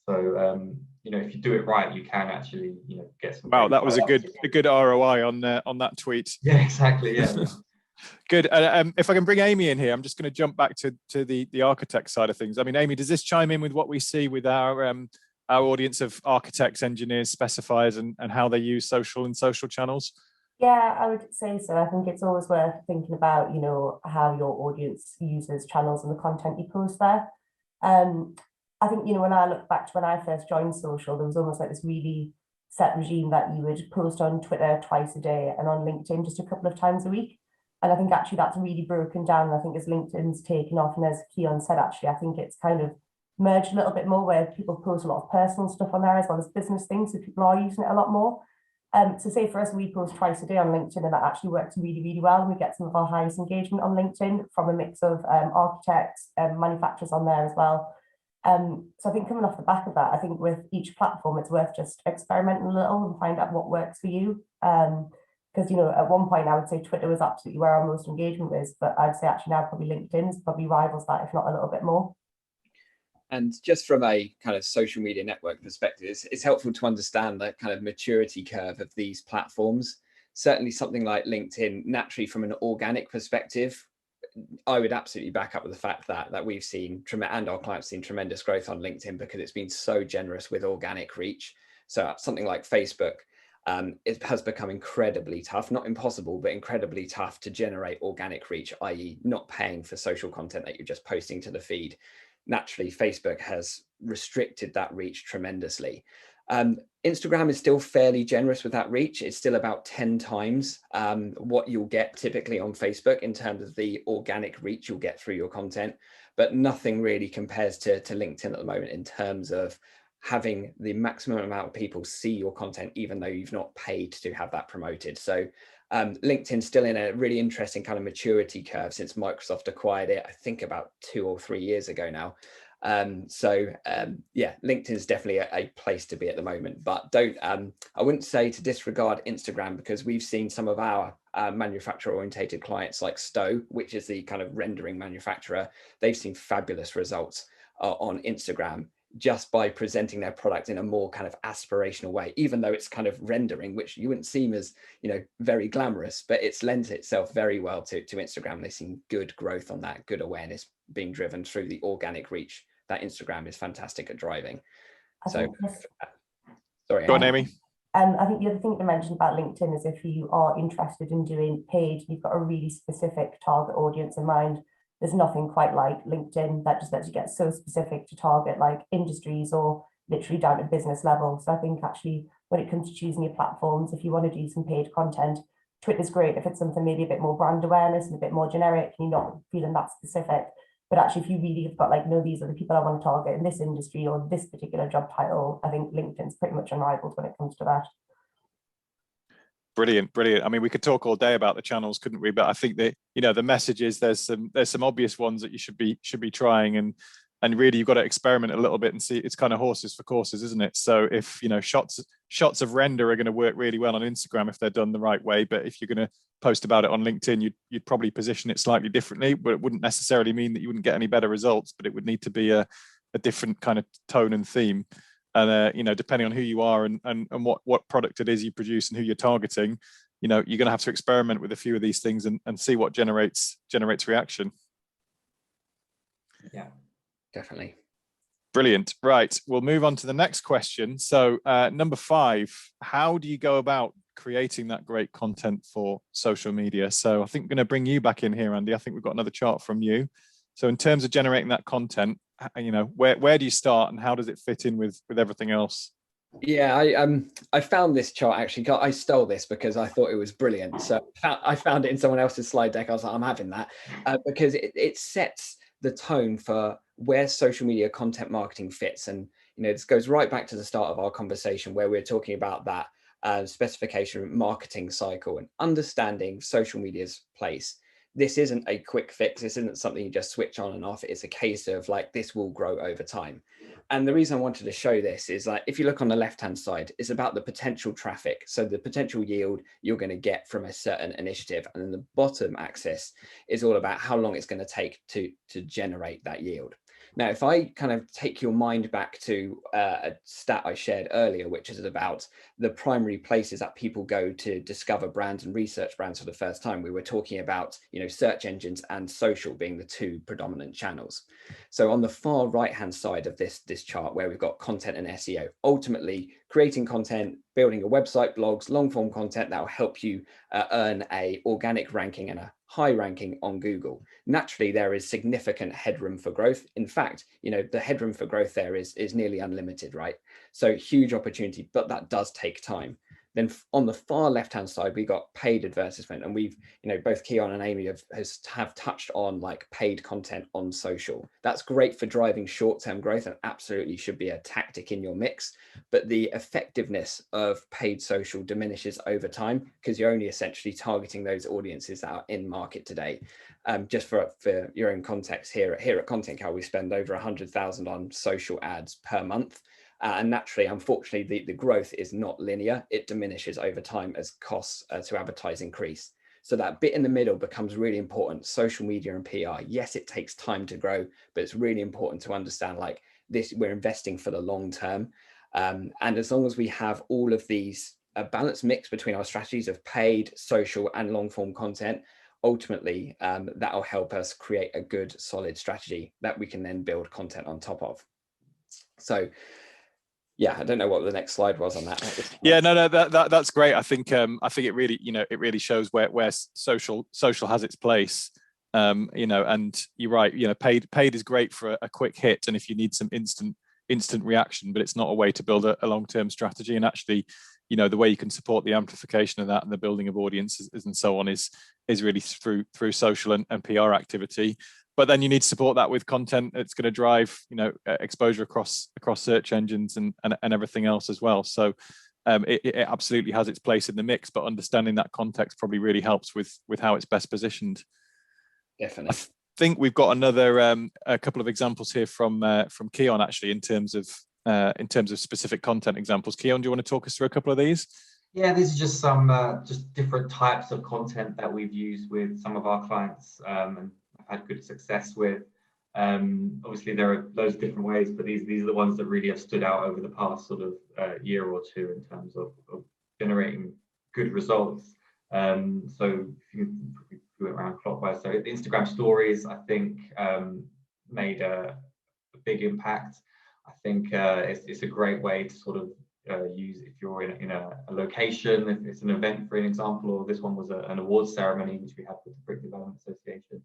So if you do it right, you can actually get some. Wow, that was a good ROI on that tweet. Yeah, exactly. Yeah. Good. If I can bring Amy in here, I'm just going to jump back to the architect side of things. I mean, Amy, does this chime in with what we see with our audience of architects, engineers, specifiers, and how they use social and social channels? Yeah, I would say so. I think it's always worth thinking about, how your audience uses channels and the content you post there. I think, when I look back to when I first joined social, there was almost like this really set regime that you would post on Twitter twice a day and on LinkedIn just a couple of times a week. And I think actually that's really broken down. I think as LinkedIn's taken off, and as Keon said, actually, I think it's kind of merged a little bit more where people post a lot of personal stuff on there as well as business things. So people are using it a lot more. So say for us, we post twice a day on LinkedIn, and that actually works really, really well. And we get some of our highest engagement on LinkedIn from a mix of architects and manufacturers on there as well. So I think coming off the back of that, I think with each platform, it's worth just experimenting a little and find out what works for you. Because, at one point I would say Twitter was absolutely where our most engagement is, but I'd say actually now probably LinkedIn is probably rivals that, if not a little bit more. And just from a kind of social media network perspective, it's helpful to understand the kind of maturity curve of these platforms. Certainly something like LinkedIn, naturally from an organic perspective, I would absolutely back up with the fact that we've seen, and our clients seen tremendous growth on LinkedIn because it's been so generous with organic reach. So something like Facebook, it has become incredibly tough, not impossible, but incredibly tough to generate organic reach, i.e. not paying for social content that you're just posting to the feed. Naturally, Facebook has restricted that reach tremendously. Instagram is still fairly generous with that reach. It's still about 10 times what you'll get typically on Facebook in terms of the organic reach you'll get through your content, but nothing really compares to LinkedIn at the moment in terms of having the maximum amount of people see your content, even though you've not paid to have that promoted. So LinkedIn's still in a really interesting kind of maturity curve since Microsoft acquired it, I think about 2 or 3 years ago now. Yeah, LinkedIn's definitely a place to be at the moment, but I wouldn't say to disregard Instagram, because we've seen some of our manufacturer orientated clients like Stowe, which is the kind of rendering manufacturer. They've seen fabulous results on Instagram just by presenting their product in a more kind of aspirational way, even though it's kind of rendering, which you wouldn't seem as, very glamorous, but it's lent itself very well to Instagram. They've seen good growth on that, good awareness being driven through the organic reach that Instagram is fantastic at driving. Sorry, go on, Amy. I think the other thing to mention about LinkedIn is if you are interested in doing paid, you've got a really specific target audience in mind. There's nothing quite like LinkedIn that just lets you get so specific to target like industries or literally down to business level. So I think actually when it comes to choosing your platforms, if you want to do some paid content, Twitter's great if it's something maybe a bit more brand awareness and a bit more generic and you're not feeling that specific. But actually, if you really have got like, no, these are the people I want to target in this industry or this particular job title, I think LinkedIn's pretty much unrivaled when it comes to that. Brilliant. I mean, we could talk all day about the channels, couldn't we? But I think that the message is there's some obvious ones that you should be trying, and really you've got to experiment a little bit and see. It's kind of horses for courses, isn't it? So if shots of render are going to work really well on Instagram if they're done the right way, but if you're going to post about it on LinkedIn, you'd probably position it slightly differently, but it wouldn't necessarily mean that you wouldn't get any better results. But it would need to be a different kind of tone and theme. And depending on who you are and what product it is you produce and who you're targeting, you're going to have to experiment with a few of these things and see what generates reaction. Yeah, definitely. Brilliant. Right, we'll move on to the next question. So number 5, how do you go about creating that great content for social media? So I think I'm going to bring you back in here, Andy. I think we've got another chart from you. So in terms of generating that content, where do you start and how does it fit in with everything else? Yeah, I found this chart actually. I stole this because I thought it was brilliant. So I found it in someone else's slide deck. I was like, I'm having that because it sets the tone for where social media content marketing fits. And this goes right back to the start of our conversation where we're talking about that specification marketing cycle and understanding social media's place. This isn't a quick fix. This isn't something you just switch on and off. It's a case of like, this will grow over time. And the reason I wanted to show this is like, if you look on the left-hand side, it's about the potential traffic. So the potential yield you're going to get from a certain initiative. And then the bottom axis is all about how long it's going to take to generate that yield. Now, if I kind of take your mind back to a stat I shared earlier, which is about the primary places that people go to discover brands and research brands for the first time, we were talking about, search engines and social being the 2 predominant channels. So on the far right-hand side of this chart, where we've got content and SEO, ultimately creating content, building a website, blogs, long-form content that will help you earn a organic ranking and a high ranking on Google. Naturally, there is significant headroom for growth. In fact, the headroom for growth there is nearly unlimited, right? So huge opportunity, but that does take time. Then on the far left-hand side, we got paid advertisement, and we've, both Keon and Amy have touched on like paid content on social. That's great for driving short-term growth and absolutely should be a tactic in your mix. But the effectiveness of paid social diminishes over time because you're only essentially targeting those audiences that are in market today. Just for your own context, here at ContentCal, we spend over 100,000 on social ads per month. And naturally, unfortunately, the growth is not linear. It diminishes over time as costs to advertise increase. So that bit in the middle becomes really important. Social media and PR. Yes, it takes time to grow, but it's really important to understand like this, we're investing for the long term. And as long as we have all of these, a balanced mix between our strategies of paid, social, and long form content, ultimately, that'll help us create a good, solid strategy that we can then build content on top of. So, yeah, I don't know what the next slide was on that. Yeah, no, that's great. I think it really, it really shows where social has its place. And you're right. Paid is great for a quick hit, and if you need some instant reaction, but it's not a way to build a long-term strategy. And actually, the way you can support the amplification of that and the building of audiences and so on is really through social and PR activity. But then you need to support that with content that's going to drive, exposure across search engines and everything else as well. So it absolutely has its place in the mix, but understanding that context probably really helps with how it's best positioned. Definitely. I think we've got another a couple of examples here from Keon actually in terms of specific content examples. Keon, do you want to talk us through a couple of these? Yeah, these are just some just different types of content that we've used with some of our clients and had good success with. Obviously there are loads of different ways, but these are the ones that really have stood out over the past sort of year or two in terms of generating good results. So if you went around clockwise, so the Instagram stories, I think made a big impact. I think it's a great way to sort of use if you're in a location, if it's an event, for an example, or this one was an awards ceremony which we had with the Brick Development Association.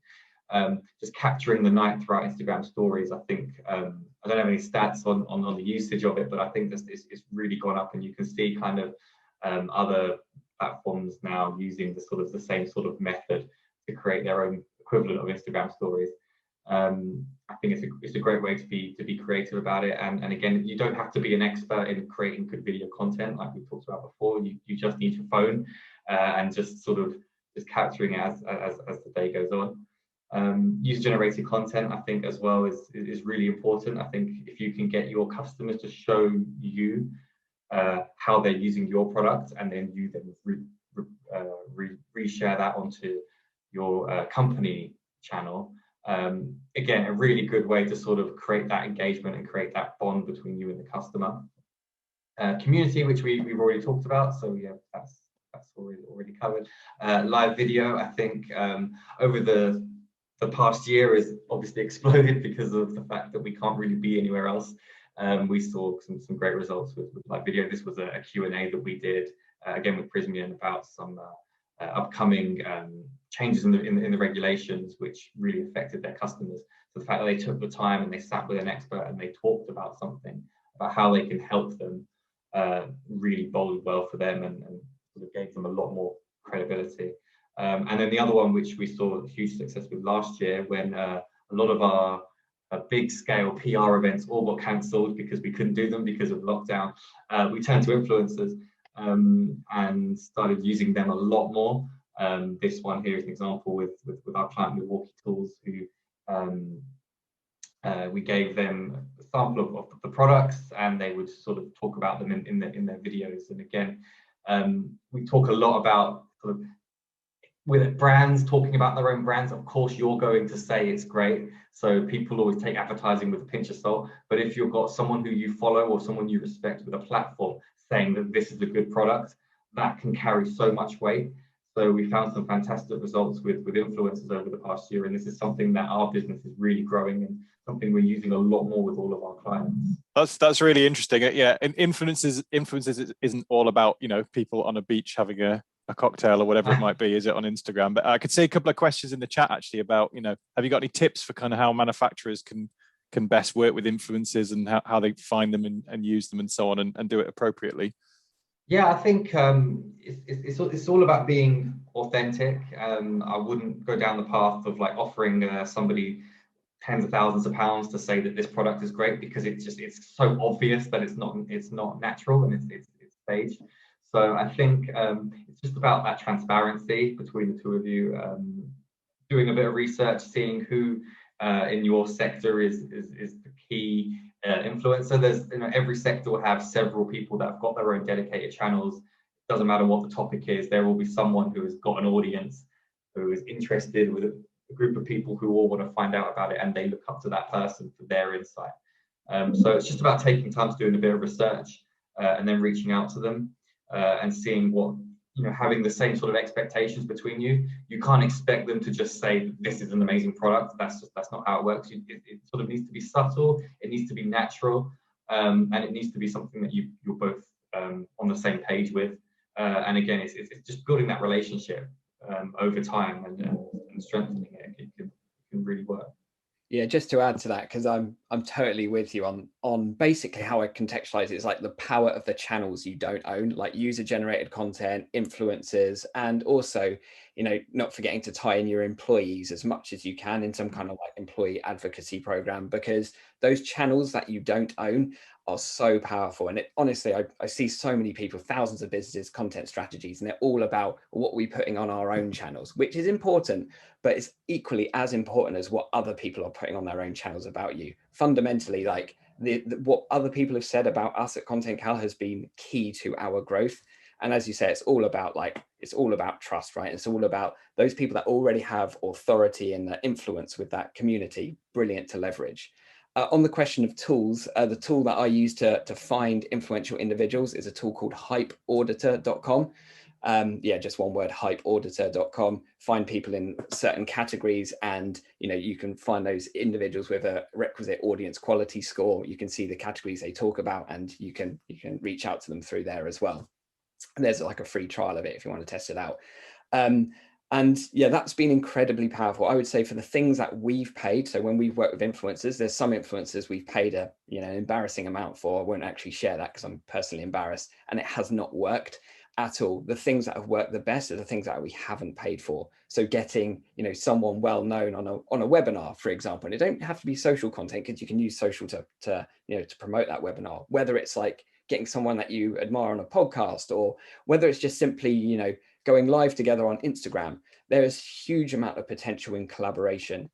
Just capturing the night throughout Instagram stories. I think I don't have any stats on the usage of it, but I think it's really gone up, and you can see kind of other platforms now using the same sort of method to create their own equivalent of Instagram stories. I think it's a great way to be creative about it, and again, you don't have to be an expert in creating good video content like we talked about before. You just need your phone and just capturing it as the day goes on. User generated content, I think, as well is really important. I think if you can get your customers to show you how they're using your product, and then you then reshare that onto your company channel. Again, a really good way to sort of create that engagement and create that bond between you and the customer. Community, which we've already talked about, so yeah, that's already covered. Live video, I think over the past year has obviously exploded because of the fact that we can't really be anywhere else. We saw some great results with live video. This was a Q&A that we did again with Prismian about some upcoming changes in the regulations which really affected their customers. So the fact that they took the time and they sat with an expert and they talked about something, about how they can help them, really boded well for them and sort of gave them a lot more credibility. And then the other one, which we saw huge success with last year, when a lot of our big scale PR events all got cancelled because we couldn't do them because of lockdown, we turned to influencers and started using them a lot more. This one here is an example with our client Milwaukee Tools, who we gave them a sample of the products and they would sort of talk about them in their videos. And again, we talk a lot about sort of with brands talking about their own brands. Of course, you're going to say it's great. So people always take advertising with a pinch of salt. But if you've got someone who you follow or someone you respect with a platform saying that this is a good product, that can carry so much weight. So we found some fantastic results with influencers over the past year. And this is something that our business is really growing and something we're using a lot more with all of our clients. That's really interesting. Yeah, and influencers isn't all about, you know, people on a beach having a cocktail or whatever it might be, is it, on Instagram? But I could see a couple of questions in the chat actually about, you know, have you got any tips for kind of how manufacturers can best work with influencers and how they find them and use them and so on and do it appropriately? Yeah, I think it's all about being authentic. I wouldn't go down the path of like offering somebody tens of thousands of pounds to say that this product is great, because it's so obvious that it's not natural and it's staged. So I think it's just about that transparency between the two of you, doing a bit of research, seeing who in your sector is the key influencer. There's, you know, every sector will have several people that have got their own dedicated channels. It doesn't matter what the topic is, there will be someone who has got an audience who is interested with a group of people who all want to find out about it, and they look up to that person for their insight. So it's just about taking time to doing a bit of research and then reaching out to them and seeing what, you know, having the same sort of expectations between you. You can't expect them to just say this is an amazing product. That's not how it works. It sort of needs to be subtle. It needs to be natural, and it needs to be something that you're both on the same page with. And again, it's just building that relationship over time and strengthening it. It can really work. Yeah, just to add to that, because I'm totally with you on basically how I contextualize it. It's like the power of the channels you don't own, like user generated content, influencers, and also, you know, not forgetting to tie in your employees as much as you can in some kind of like employee advocacy program, because those channels that you don't own are so powerful. And honestly, I see so many people, thousands of businesses, content strategies, and they're all about what we're putting on our own channels, which is important, but it's equally as important as what other people are putting on their own channels about you. Fundamentally, like what other people have said about us at ContentCal has been key to our growth. And as you say, it's all about trust, right? It's all about those people that already have authority and influence with that community. Brilliant to leverage. On the question of tools, the tool that I use to find influential individuals is a tool called hypeauditor.com. Yeah, just one word, hypeauditor.com. Find people in certain categories, and you know, you can find those individuals with a requisite audience quality score. You can see the categories they talk about, and you can reach out to them through there as well. And there's like a free trial of it if you want to test it out. And yeah, that's been incredibly powerful. I would say for the things that we've paid. So when we've worked with influencers, there's some influencers we've paid an embarrassing amount for. I won't actually share that because I'm personally embarrassed, and it has not worked at all. The things that have worked the best are the things that we haven't paid for. So getting, you know, someone well known on a webinar, for example, and it don't have to be social content, because you can use social to promote that webinar, whether it's like getting someone that you admire on a podcast, or whether it's just simply, you know, going live together on Instagram. There is huge amount of potential in collaboration.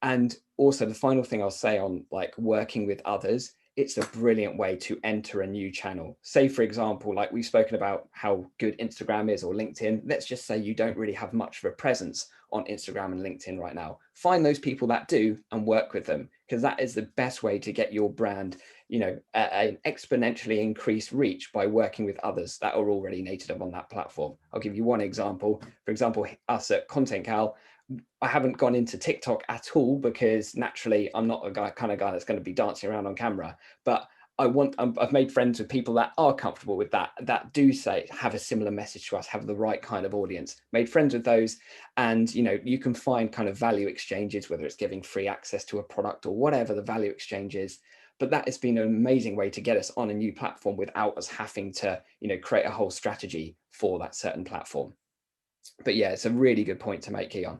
And also the final thing I'll say on like working with others, it's a brilliant way to enter a new channel. Say, for example, like we've spoken about how good Instagram is, or LinkedIn. Let's just say you don't really have much of a presence on Instagram and LinkedIn right now. Find those people that do and work with them, because that is the best way to get your brand an exponentially increased reach by working with others that are already native on that platform. I'll give you one example. For example, us at ContentCal, I haven't gone into TikTok at all because naturally I'm not a kind of guy that's going to be dancing around on camera, but I've made friends with people that are comfortable with that do have a similar message to us, have the right kind of audience, made friends with those. And, you can find kind of value exchanges, whether it's giving free access to a product or whatever the value exchange is. But that has been an amazing way to get us on a new platform without us having to, create a whole strategy for that certain platform. But yeah, it's a really good point to make, Keon.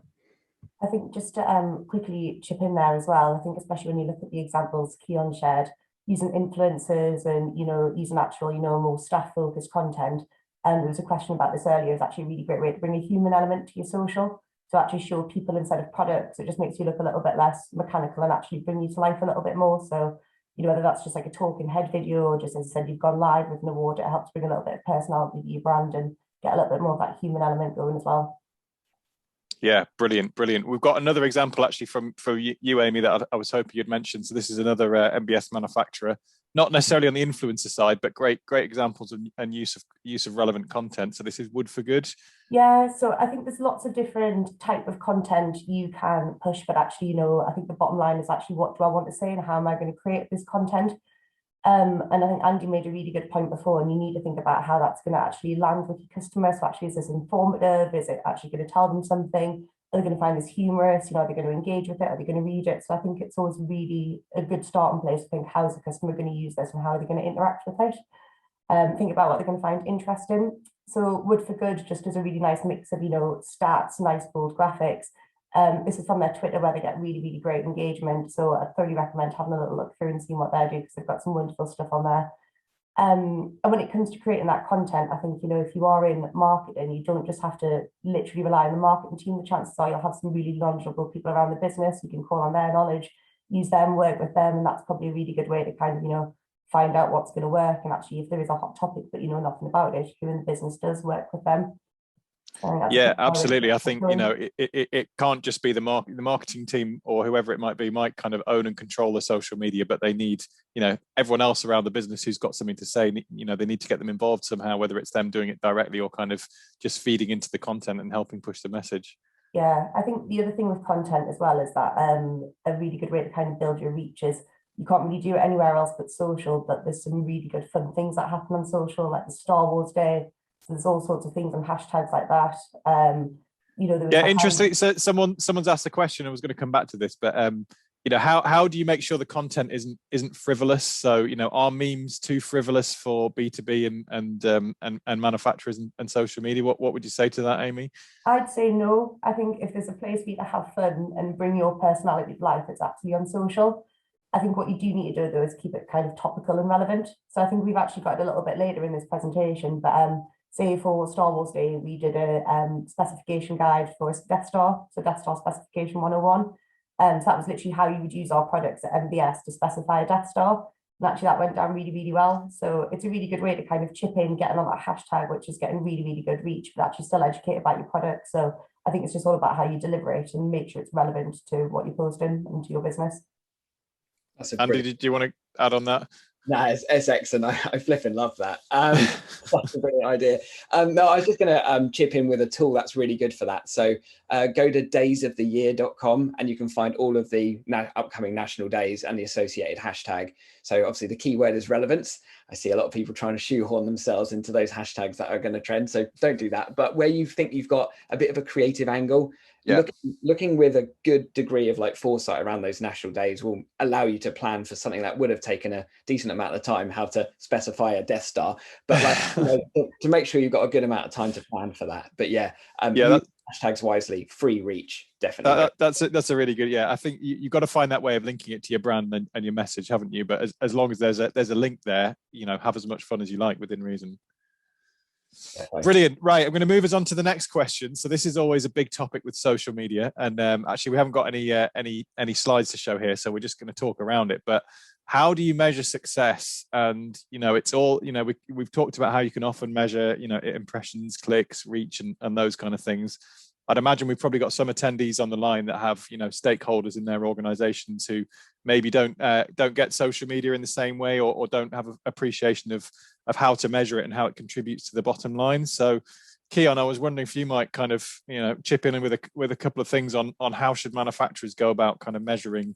I think just to quickly chip in there as well, I think especially when you look at the examples Keon shared, using influencers and, using actual, more staff focused content. And there was a question about this earlier. It's actually a really great way to bring a human element to your social, to actually show people instead of products. It just makes you look a little bit less mechanical and actually bring you to life a little bit more. So, whether that's just like a talking head video or just, as I said, you've gone live with an award, it helps bring a little bit of personality to your brand and get a little bit more of that human element going as well. Yeah, brilliant. We've got another example actually from you, Amy, that I was hoping you'd mentioned. So this is another MBS manufacturer, not necessarily on the influencer side, but great examples and use of relevant content. So this is Wood for Good. Yeah, so I think there's lots of different type of content you can push, but actually, I think the bottom line is actually, what do I want to say and how am I going to create this content? And I think Andy made a really good point before, and you need to think about how that's going to actually land with your customers. So actually, is this informative? Is it actually going to tell them something? Are they going to find this humorous? Are they going to engage with it? Are they going to read it? So I think it's always really a good starting place to think, how is the customer going to use this and how are they going to interact with it? Think about what they're going to find interesting. So Wood for Good just does a really nice mix of, stats, nice bold graphics. This is from their Twitter, where they get really, really great engagement. So I thoroughly recommend having a little look through and seeing what they're doing, because they've got some wonderful stuff on there. And when it comes to creating that content, I think, if you are in marketing, you don't just have to literally rely on the marketing team. The chances are you'll have some really knowledgeable people around the business. You can call on their knowledge, use them, work with them. And that's probably a really good way to kind of, find out what's going to work. And actually, if there is a hot topic, but you know nothing about it, who in the business does work with them. Yeah, absolutely. I think, it can't just be the marketing team or whoever it might be might kind of own and control the social media, but they need, everyone else around the business who's got something to say, they need to get them involved somehow, whether it's them doing it directly or kind of just feeding into the content and helping push the message. Yeah, I think the other thing with content as well is that a really good way to kind of build your reach is, you can't really do it anywhere else but social, but there's some really good fun things that happen on social, like the Star Wars Day. So there's all sorts of things and hashtags like that. Yeah, interesting. So someone's asked a question. I was going to come back to this, but how do you make sure the content isn't frivolous? So are memes too frivolous for B2B and manufacturers and social media? What would you say to that, Amy? I'd say no. I think if there's a place for you to have fun and bring your personality to life, it's actually on social. I think what you do need to do, though, is keep it kind of topical and relevant. So I think we've actually got it a little bit later in this presentation, but say for Star Wars Day, we did a specification guide for Death Star, so Death Star Specification 101. So that was literally how you would use our products at MBS to specify a Death Star. And actually that went down really, really well. So it's a really good way to kind of chip in, getting on that hashtag, which is getting really, really good reach, but actually still educate about your product. So I think it's just all about how you deliver it and make sure it's relevant to what you're posting and to your business. Andy, did you want to add on that? No, it's excellent. I flipping love that. That's a brilliant idea. No, I was just going to chip in with a tool that's really good for that. So go to daysoftheyear.com and you can find all of the upcoming national days and the associated hashtag. So obviously the keyword is relevance. I see a lot of people trying to shoehorn themselves into those hashtags that are going to trend. So don't do that. But where you think you've got a bit of a creative angle, looking with a good degree of foresight around those national days will allow you to plan for something that would have taken a decent amount of time, how to specify a Death Star, but to make sure you've got a good amount of time to plan for that. But use hashtags wisely, free reach, definitely. That's a really good, I think you've got to find that way of linking it to your brand and your message, haven't you? But as long as there's a link there, have as much fun as you like within reason. Brilliant. Right, I'm going to move us on to the next question. So this is always a big topic with social media, and actually we haven't got any slides to show here, so we're just going to talk around it. But how do you measure success? And it's all we've talked about how you can often measure impressions, clicks, reach, and those kind of things. I'd imagine we've probably got some attendees on the line that have, you know, stakeholders in their organizations who maybe don't get social media in the same way, or don't have an appreciation of how to measure it and how it contributes to the bottom line. So Keon, I was wondering if you might kind of, you know, chip in with a couple of things on how should manufacturers go about kind of measuring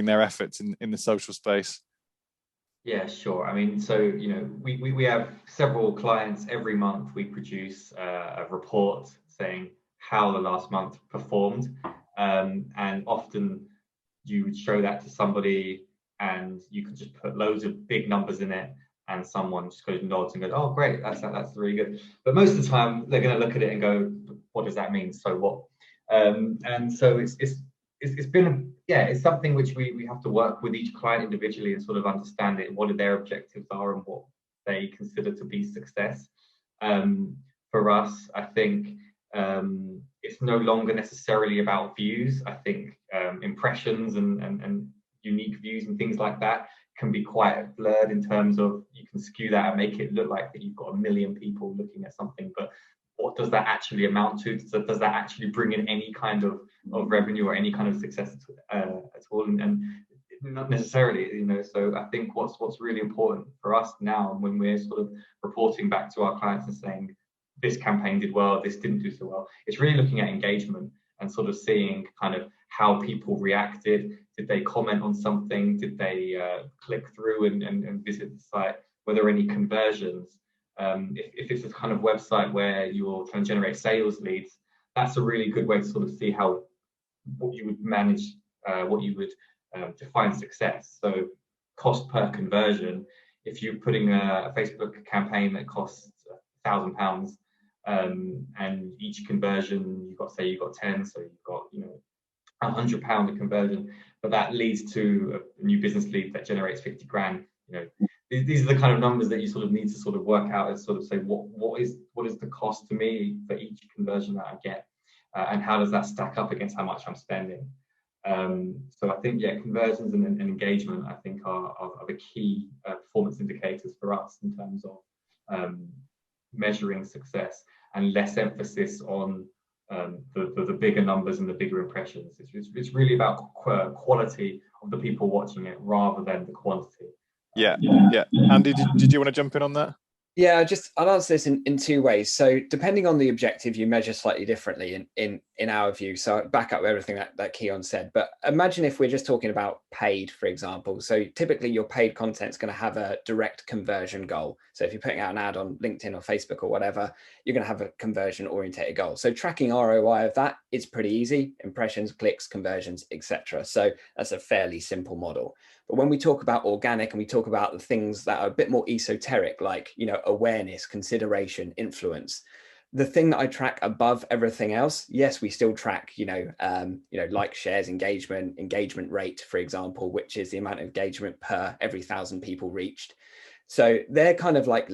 their efforts in the social space. Yeah, sure. I mean, so, you know, we have several clients. Every month we produce a report saying how the last month performed, and often you would show that to somebody and you could just put loads of big numbers in it, and someone just goes, nods and goes, oh great, that's really good. But most of the time they're going to look at it and go, what does that mean, so what? And so it's been, yeah, it's something which we have to work with each client individually and sort of understand it, what their objectives are and what they consider to be success. For us, I think it's no longer necessarily about views. I think impressions and unique views and things like that can be quite blurred in terms of, you can skew that and make it look like that you've got 1 million people looking at something, but what does that actually amount to? Does that actually bring in any kind of revenue or any kind of success at all? And not necessarily, you know. So I think what's really important for us now, when we're sort of reporting back to our clients and saying this campaign did well, this didn't do so well, it's really looking at engagement and sort of seeing kind of how people reacted. Did they comment on something? Did they click through and visit the site? Were there any conversions? If it's a kind of website where you're trying to generate sales leads, that's a really good way to sort of see what you would manage, what you would define success. So cost per conversion, if you're putting a Facebook campaign that costs £1,000, and each conversion you've got 10, so you've got, you know, £100 a conversion, but that leads to a new business lead that generates 50 grand. You know, these are the kind of numbers that you sort of need to sort of work out and sort of say, what is the cost to me for each conversion that I get, and how does that stack up against how much I'm spending? So I think, yeah, conversions and engagement, I think, are the key performance indicators for us in terms of measuring success, and less emphasis on the bigger numbers and the bigger impressions. It's really about quality of the people watching it rather than the quantity. Yeah. Andy, did you want to jump in on that? Yeah, I'll answer this in 2 ways. So depending on the objective, you measure slightly differently in our view. So I'll back up everything that Keon said. But imagine if we're just talking about paid, for example. So typically your paid content is going to have a direct conversion goal. So if you're putting out an ad on LinkedIn or Facebook or whatever, you're going to have a conversion oriented goal. So tracking ROI of that is pretty easy: impressions, clicks, conversions, etc. So that's a fairly simple model. But when we talk about organic and we talk about the things that are a bit more esoteric, like, you know, awareness, consideration, influence, the thing that I track above everything else, yes, we still track, like shares, engagement rate, for example, which is the amount of engagement per every 1,000 people reached. So they're kind of like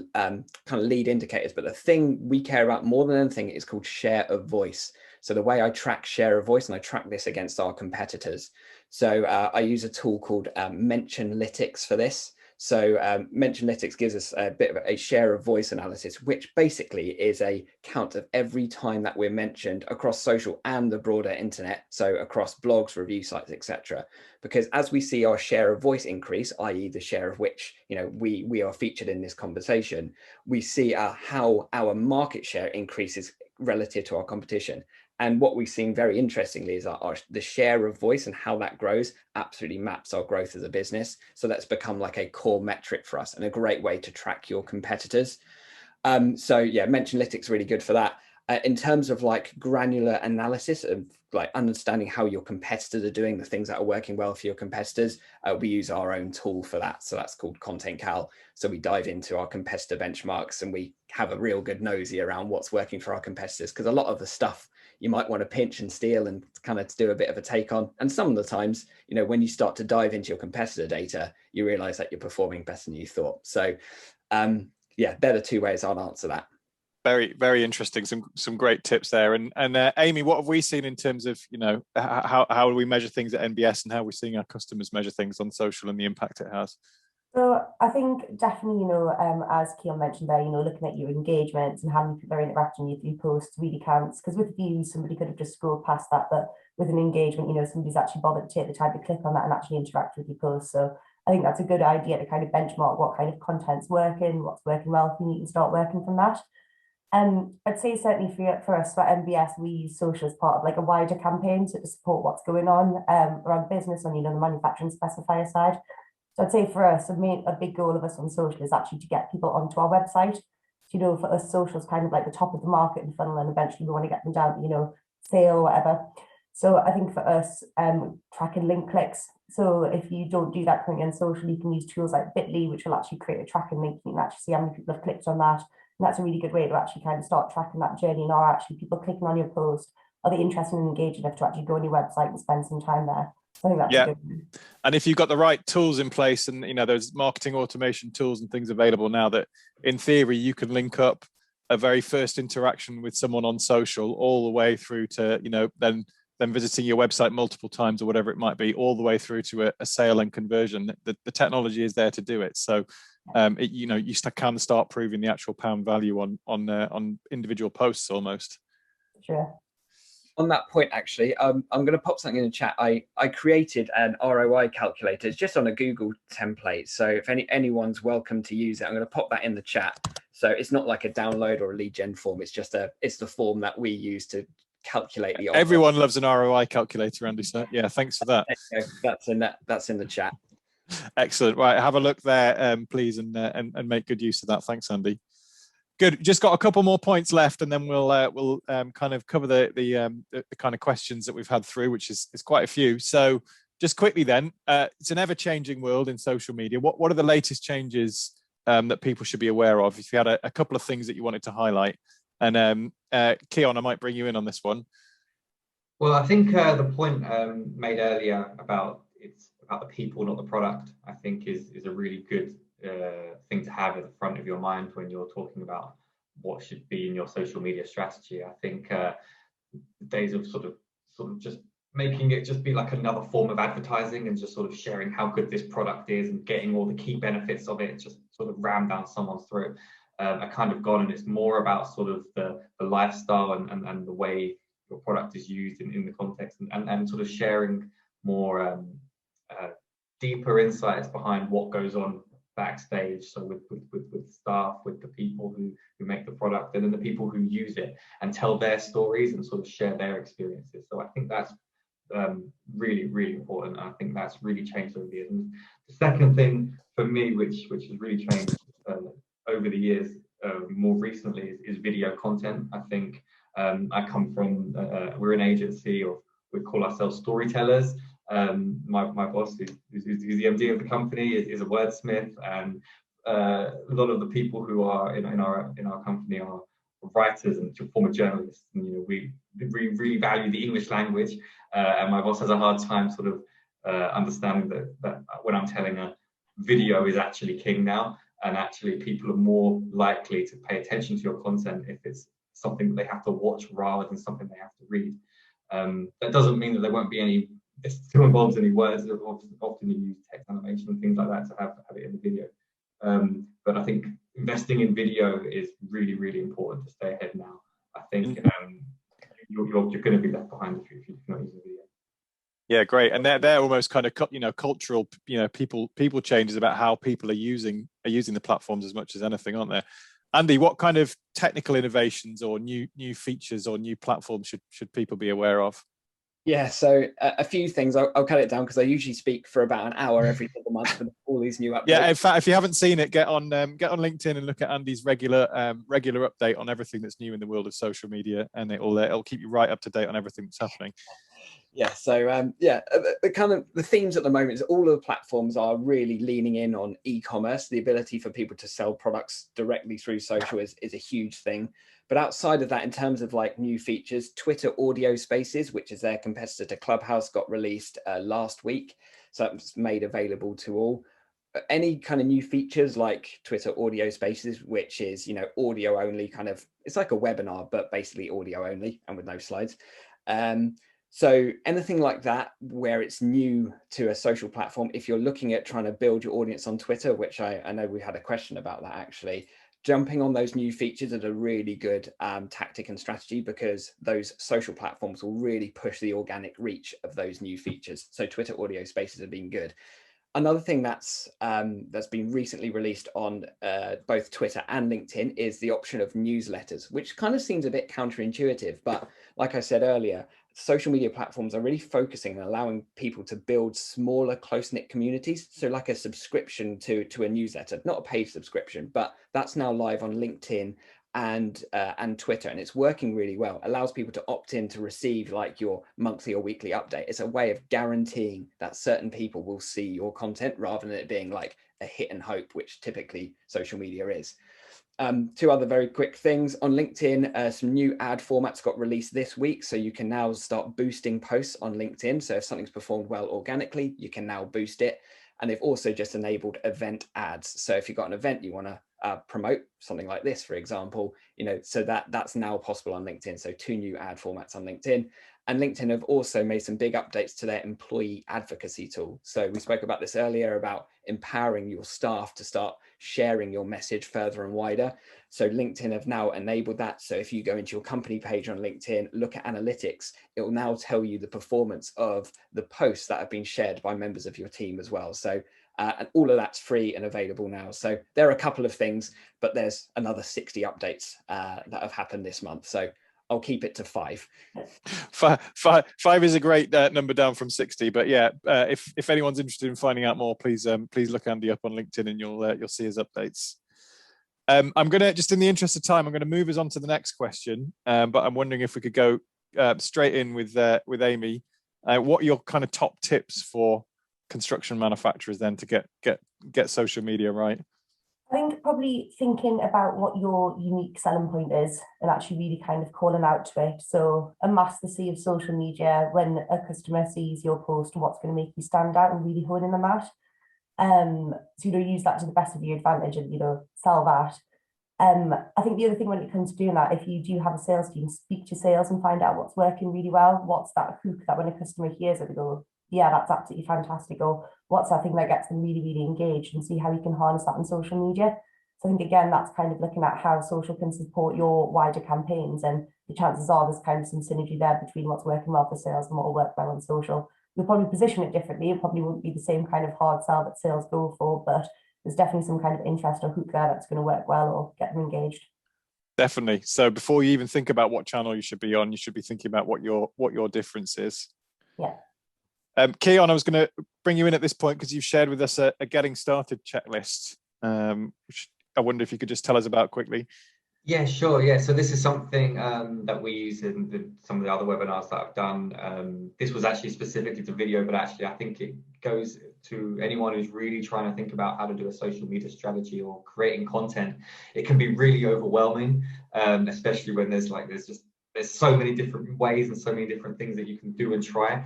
lead indicators. But the thing we care about more than anything is called share of voice. So the way I track share of voice, and I track this against our competitors. So I use a tool called Mentionlytics for this. So Mentionlytics gives us a bit of a share of voice analysis, which basically is a count of every time that we're mentioned across social and the broader internet. So across blogs, review sites, etc. Because as we see our share of voice increase, i.e. the share of which, you know, we are featured in this conversation, we see how our market share increases relative to our competition. And what we've seen very interestingly is the share of voice and how that grows absolutely maps our growth as a business. So that's become like a core metric for us and a great way to track your competitors. So yeah, Mentionlytics really good for that. In terms of like granular analysis of like understanding how your competitors are doing, the things that are working well for your competitors, we use our own tool for that. So that's called ContentCal. So we dive into our competitor benchmarks and we have a real good nosy around what's working for our competitors, because a lot of the stuff you might want to pinch and steal and kind of do a bit of a take on. And some of the times, you know, when you start to dive into your competitor data, you realize that you're performing better than you thought. So yeah, they're the 2 ways I'll answer that. Very, very interesting. Some great tips there. And Amy, what have we seen in terms of, you know, how do we measure things at NBS, and how are we seeing our customers measure things on social and the impact it has? So I think definitely, as Keon mentioned there, looking at your engagements and how many people are interacting with your posts really counts. Because with views, somebody could have just scrolled past that, but with an engagement, somebody's actually bothered to take the time to click on that and actually interact with your post. So I think that's a good idea to kind of benchmark what kind of content's working, what's working well for you, and start working from that. I'd say certainly for us, for MBS, we use social as part of like a wider campaign to support what's going on around business on, the manufacturing specifier side. So I'd say for us, a big goal of us on social is actually to get people onto our website. So, for us, social is kind of like the top of the market and funnel, and eventually we want to get them down, sale or whatever. So I think for us, tracking link clicks. So if you don't do that currently on social, you can use tools like Bitly, which will actually create a tracking link. You can actually see how many people have clicked on that. And that's a really good way to actually kind of start tracking that journey. And are actually people clicking on your post? Are they interested and engaged enough to actually go on your website and spend some time there? So I think that's a good one. And if you've got the right tools in place, and there's marketing automation tools and things available now that in theory you can link up a very first interaction with someone on social all the way through to then visiting your website multiple times or whatever it might be, all the way through to a sale and conversion. The technology is there to do it. So you can start proving the actual pound value on individual posts almost. Sure. On that point, actually, I'm going to pop something in the chat. I created an ROI calculator. It's just on a Google template. So if anyone's welcome to use it, I'm going to pop that in the chat. So it's not like a download or a lead gen form. It's just it's the form that we use to calculate the offer. Everyone loves an ROI calculator, Andy. So yeah, thanks for that. That's in the chat. Excellent. Right, have a look there, please, and make good use of that. Thanks, Andy. Good. Just got a couple more points left, and then we'll kind of cover the kind of questions that we've had through, which is quite a few. So just quickly then, it's an ever-changing world in social media. What are the latest changes that people should be aware of? If you had a couple of things that you wanted to highlight, and Keon, I might bring you in on this one. Well, I think the point made earlier about it's about the people, not the product, I think is a really good thing to have at the front of your mind when you're talking about what should be in your social media strategy. I think the days of sort of just making it just be like another form of advertising and just sort of sharing how good this product is and getting all the key benefits of it just sort of rammed down someone's throat are kind of gone, and it's more about sort of the lifestyle and the way your product is used in the context and sort of sharing more deeper insights behind what goes on backstage. So with staff, with the people who make the product, and then the people who use it and tell their stories and sort of share their experiences. So I think that's really, really important. I think that's really changed over the years. And the second thing for me, which has really changed over the years more recently, is video content. I think I come from, we're an agency, or we call ourselves storytellers. My boss, who's the MD of the company, is a wordsmith, and a lot of the people who are in our company are writers and former journalists. And we really value the English language, and my boss has a hard time sort of understanding that when I'm telling her video is actually king now, and actually people are more likely to pay attention to your content if it's something that they have to watch rather than something they have to read. That doesn't mean that there won't be any. It still involves any words. Often you use text animation and things like that to have it in the video. But I think investing in video is really, really important to stay ahead now. I think you're going to be left behind if you're not using video. Yeah, great. And they're almost kind of cultural people changes about how people are using the platforms as much as anything, aren't there? Andy, what kind of technical innovations or new features or new platforms should people be aware of? Yeah, so a few things. I'll cut it down because I usually speak for about an hour every single month for all these new updates. Yeah, in fact, if you haven't seen it, get on LinkedIn and look at Andy's regular update on everything that's new in the world of social media, and it'll keep you right up to date on everything that's happening. Yeah, so the kind of the themes at the moment is all of the platforms are really leaning in on e-commerce. The ability for people to sell products directly through social is a huge thing. But outside of that, in terms of like new features, Twitter Audio Spaces, which is their competitor to Clubhouse, got released last week. So it's made available to all. Any kind of new features like Twitter Audio Spaces, which is, audio only kind of, it's like a webinar, but basically audio only and with no slides. So anything like that, where it's new to a social platform, if you're looking at trying to build your audience on Twitter, which I know we had a question about that actually, jumping on those new features is a really good tactic and strategy, because those social platforms will really push the organic reach of those new features. So Twitter audio spaces have been good. Another thing that's been recently released on both Twitter and LinkedIn is the option of newsletters, which kind of seems a bit counterintuitive. But like I said earlier, social media platforms are really focusing on allowing people to build smaller, close-knit communities. So like a subscription to a newsletter, not a paid subscription, but that's now live on LinkedIn and Twitter, and it's working really well. Allows people to opt in to receive like your monthly or weekly update. It's a way of guaranteeing that certain people will see your content, rather than it being like a hit and hope, which typically social media is. Two other very quick things on LinkedIn. Some new ad formats got released this week, so you can now start boosting posts on LinkedIn. So if something's performed well organically, you can now boost it. And they've also just enabled event ads. So if you've got an event you want to promote, something like this, for example, so that's now possible on LinkedIn. So 2 new ad formats on LinkedIn. And LinkedIn have also made some big updates to their employee advocacy tool. So we spoke about this earlier, about empowering your staff to start sharing your message further and wider. So LinkedIn have now enabled that. So if you go into your company page on LinkedIn, look at analytics, it will now tell you the performance of the posts that have been shared by members of your team as well. So and all of that's free and available now. So there are a couple of things, but there's another 60 updates that have happened this month. So I'll keep it to 5. Five is a great number down from 60. But yeah, if anyone's interested in finding out more, please look Andy up on LinkedIn, and you'll see his updates. I'm gonna, just in the interest of time, I'm gonna move us on to the next question. But I'm wondering if we could go straight in with Amy. What are your kind of top tips for construction manufacturers then to get social media right? I think probably thinking about what your unique selling point is and actually really kind of calling out to it. So a master C of social media, when a customer sees your post, what's going to make you stand out, and really honing on that. So, use that to the best of your advantage and, sell that. I think the other thing when it comes to doing that, if you do have a sales team, speak to sales and find out what's working really well. What's that hook that when a customer hears it, they go, yeah, that's absolutely fantastic. Or what's that thing that gets them really, really engaged, and see how you can harness that on social media. So I think, again, that's kind of looking at how social can support your wider campaigns, and the chances are there's kind of some synergy there between what's working well for sales and what will work well on social. You'll probably position it differently. It probably won't be the same kind of hard sell that sales go for, but there's definitely some kind of interest or hook there that's going to work well or get them engaged. Definitely. So before you even think about what channel you should be on, you should be thinking about what your difference is. Yeah. Keon, I was going to bring you in at this point because you've shared with us a getting started checklist, which I wonder if you could just tell us about quickly. Yeah, sure. Yeah, so this is something that we use in some of the other webinars that I've done. This was actually specifically to video, but actually I think it goes to anyone who's really trying to think about how to do a social media strategy or creating content. It can be really overwhelming, especially when there's so many different ways and so many different things that you can do and try.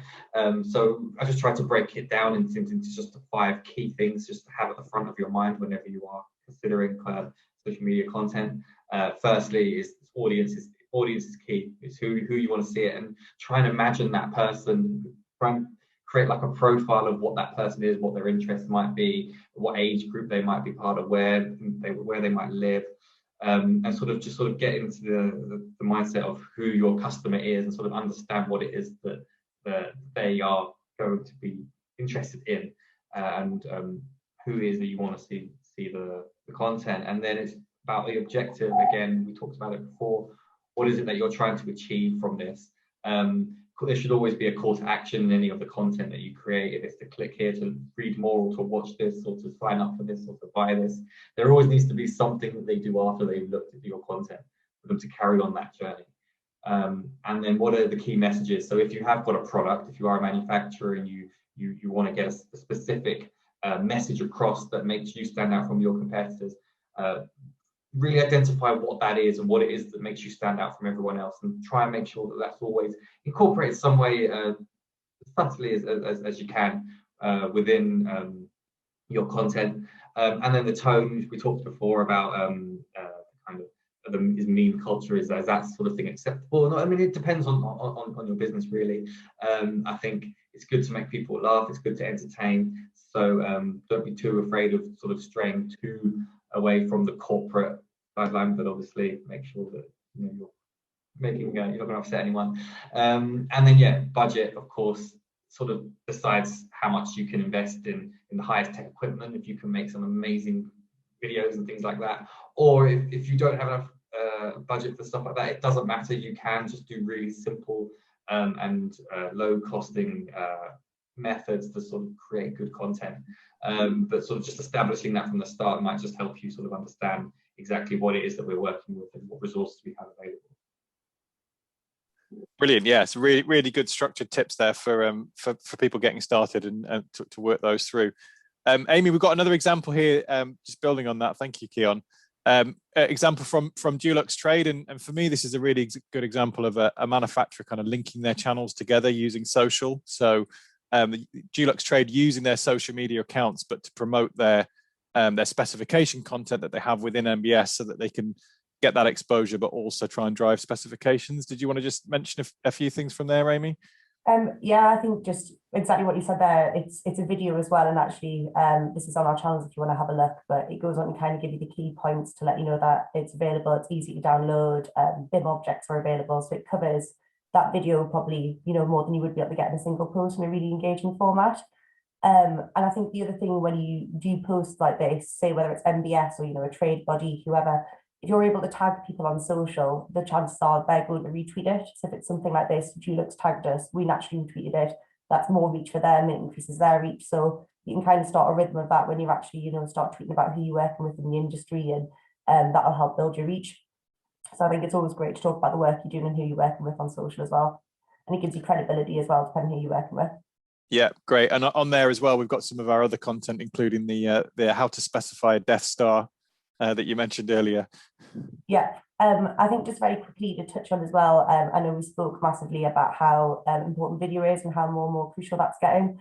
So I just tried to break it down into just the 5 key things just to have at the front of your mind whenever you are considering social media content. Firstly is audience is key. It's who you want to see it, and try and imagine that person, try and create like a profile of what that person is, what their interests might be, what age group they might be part of, where they might live. And sort of get into the mindset of who your customer is, and sort of understand what it is that they are going to be interested in, and who it is that you want to see the content. And then it's about the objective. Again, we talked about it before. What is it that you're trying to achieve from this? There should always be a call to action in any of the content that you create. If it's to click here to read more, or to watch this, or to sign up for this, or to buy this, there always needs to be something that they do after they've looked at your content for them to carry on that journey. And then what are the key messages? So if you have got a product, if you are a manufacturer and you want to get a specific message across that makes you stand out from your competitors, really identify what that is and what it is that makes you stand out from everyone else, and try and make sure that that's always incorporated some way, as subtly as you can within your content. And then the tone, we talked before about kind of is meme culture, is that sort of thing acceptable? No, I mean, it depends on your business, really. I think it's good to make people laugh, it's good to entertain, so don't be too afraid of sort of straying too away from the corporate guideline, but obviously make sure that you're making you're not going to upset anyone. And then yeah, budget, of course, sort of decides how much you can invest in the highest tech equipment, if you can make some amazing videos and things like that, or if you don't have enough budget for stuff like that, it doesn't matter. You can just do really simple and low costing methods to sort of create good content, but sort of just establishing that from the start might just help you sort of understand exactly what it is that we're working with and what resources we have available. Brilliant. Yeah, it's really, really good structured tips there for people getting started and to work those through. Amy, we've got another example here, just building on that. Thank you, Keon. Example from Dulux Trade, and for me, this is a really good example of a manufacturer kind of linking their channels together using social. So Dulux Trade using their social media accounts, but to promote their specification content that they have within MBS, so that they can get that exposure, but also try and drive specifications. Did you want to just mention a few things from there, Amy? Yeah, I think just exactly what you said there. It's a video as well, and actually this is on our channels if you want to have a look, but it goes on to kind of give you the key points to let you know that it's available, it's easy to download, BIM objects are available, so it covers that video probably more than you would be able to get in a single post in a really engaging format. And I think the other thing, when you do posts like this, say whether it's MBS or a trade body, whoever, if you're able to tag people on social, the chances are they're going to retweet it. So if it's something like this, Dulux tagged us, we naturally retweeted it. That's more reach for them, it increases their reach. So you can kind of start a rhythm of that when you actually, start tweeting about who you're working with in the industry, and that'll help build your reach. So I think it's always great to talk about the work you're doing and who you're working with on social as well. And it gives you credibility as well, depending who you're working with. Yeah, great. And on there as well, we've got some of our other content, including the how to specify a Death Star that you mentioned earlier. Yeah, I think just very quickly to touch on as well, I know we spoke massively about how important video is and how more and more crucial that's getting.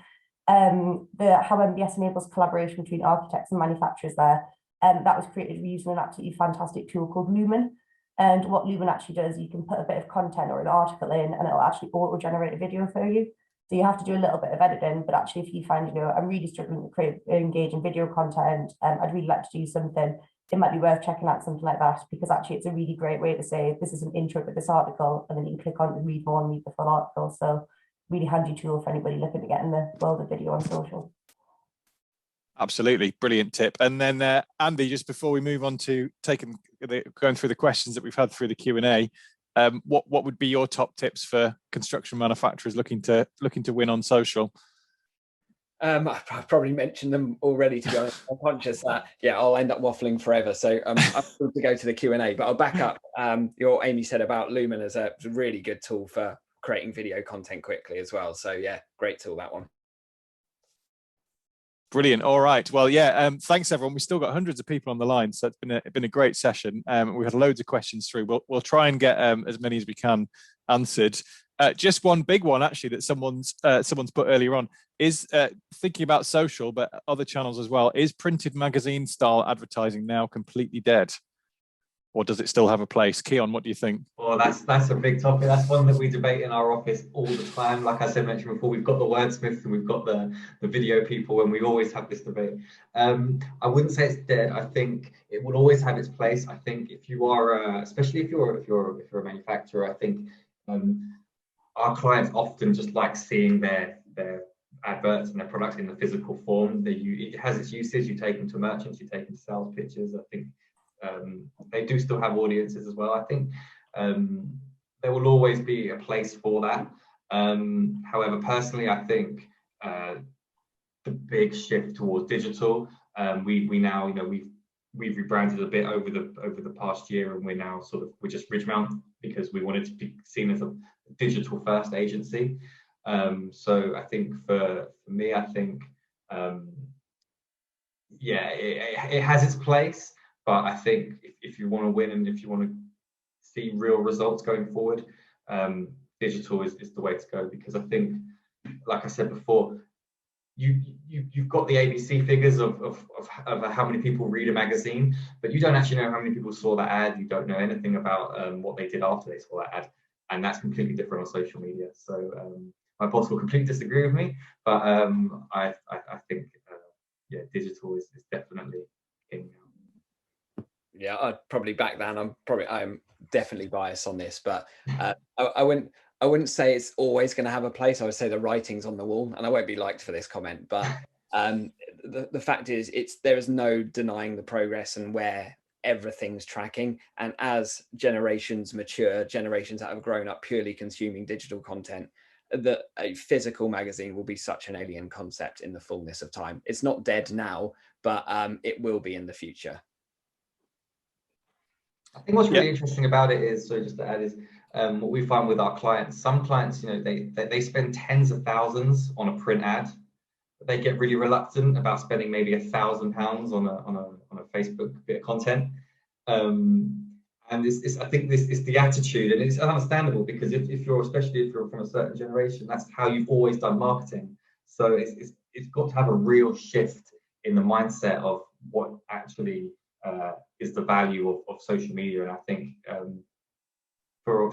How MBS enables collaboration between architects and manufacturers there. That was created using an absolutely fantastic tool called Lumen. And what Lumen actually does, you can put a bit of content or an article in, and it'll actually auto-generate a video for you. So you have to do a little bit of editing, but actually if you find, I'm really struggling to create engaging video content, I'd really like to do something, it might be worth checking out something like that, because actually it's a really great way to say, this is an intro to this article, and then you can click on and read more and read the full article. So really handy tool for anybody looking to get in the world of video on social. Absolutely, brilliant tip. And then Andy, just before we move on to going through the questions that we've had through the Q&A, what would be your top tips for construction manufacturers looking to win on social? I've probably mentioned them already, to be honest. I'm conscious that I'll end up waffling forever, so I'm going to go to the Q&A, but I'll back up what Amy said about Lumen as a really good tool for creating video content quickly as well. So yeah, great tool, that one. Brilliant. All right. Well, yeah. Thanks, everyone. We've still got hundreds of people on the line, so it's been a great session. We had loads of questions through. We'll try and get as many as we can answered. Just one big one, actually, that someone's put earlier on is thinking about social, but other channels as well. Is printed magazine style advertising now completely dead, or does it still have a place? Keon, what do you think? Well, that's a big topic. That's one that we debate in our office all the time. Like I mentioned before, we've got the wordsmiths and we've got the video people, and we always have this debate. I wouldn't say it's dead. I think it will always have its place. I think if you are, especially if you're a manufacturer, I think our clients often just like seeing their adverts and their products in the physical form. It has its usage. You take them to merchants, you take them to sales pitches. I think they do still have audiences as well. I think there will always be a place for that. However, personally, I think the big shift towards digital, we now, we've rebranded a bit over the past year, and we're just Ridgemount, because we wanted to be seen as a digital first agency. So I think for me, I think it has its place. But I think if you want to win and if you want to see real results going forward, digital is the way to go, because I think, like I said before, you've got the ABC figures of how many people read a magazine, but you don't actually know how many people saw that ad. You don't know anything about what they did after they saw that ad, and that's completely different on social media. So my boss will completely disagree with me, but I think yeah, digital is definitely king now. Yeah, I'd probably back that. I'm definitely biased on this, but I wouldn't say it's always going to have a place. I would say the writing's on the wall, and I won't be liked for this comment, but the fact is, there is no denying the progress and where everything's tracking. And as generations mature, generations that have grown up purely consuming digital content, that a physical magazine will be such an alien concept in the fullness of time. It's not dead now, but it will be in the future. I think what's really interesting about it is, so just to add, is what we find with our clients. Some clients, you know, they spend tens of thousands on a print ad, but they get really reluctant about spending maybe £1,000 on a Facebook bit of content. And I think this is the attitude, and it's understandable, because especially if you're from a certain generation, that's how you've always done marketing. So it's got to have a real shift in the mindset of what actually is the value of social media. And I think for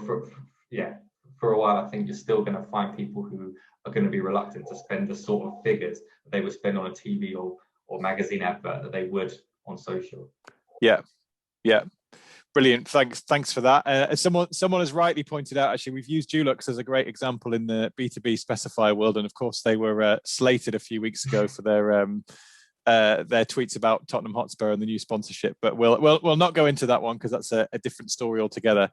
a while, I think you're still going to find people who are going to be reluctant to spend the sort of figures that they would spend on a TV or magazine advert that they would on social. Yeah. Brilliant. Thanks for that. Someone has rightly pointed out, actually, we've used Dulux as a great example in the B2B specifier world, and of course they were slated a few weeks ago for their tweets about Tottenham Hotspur and the new sponsorship. But we'll not go into that one, because that's a different story altogether.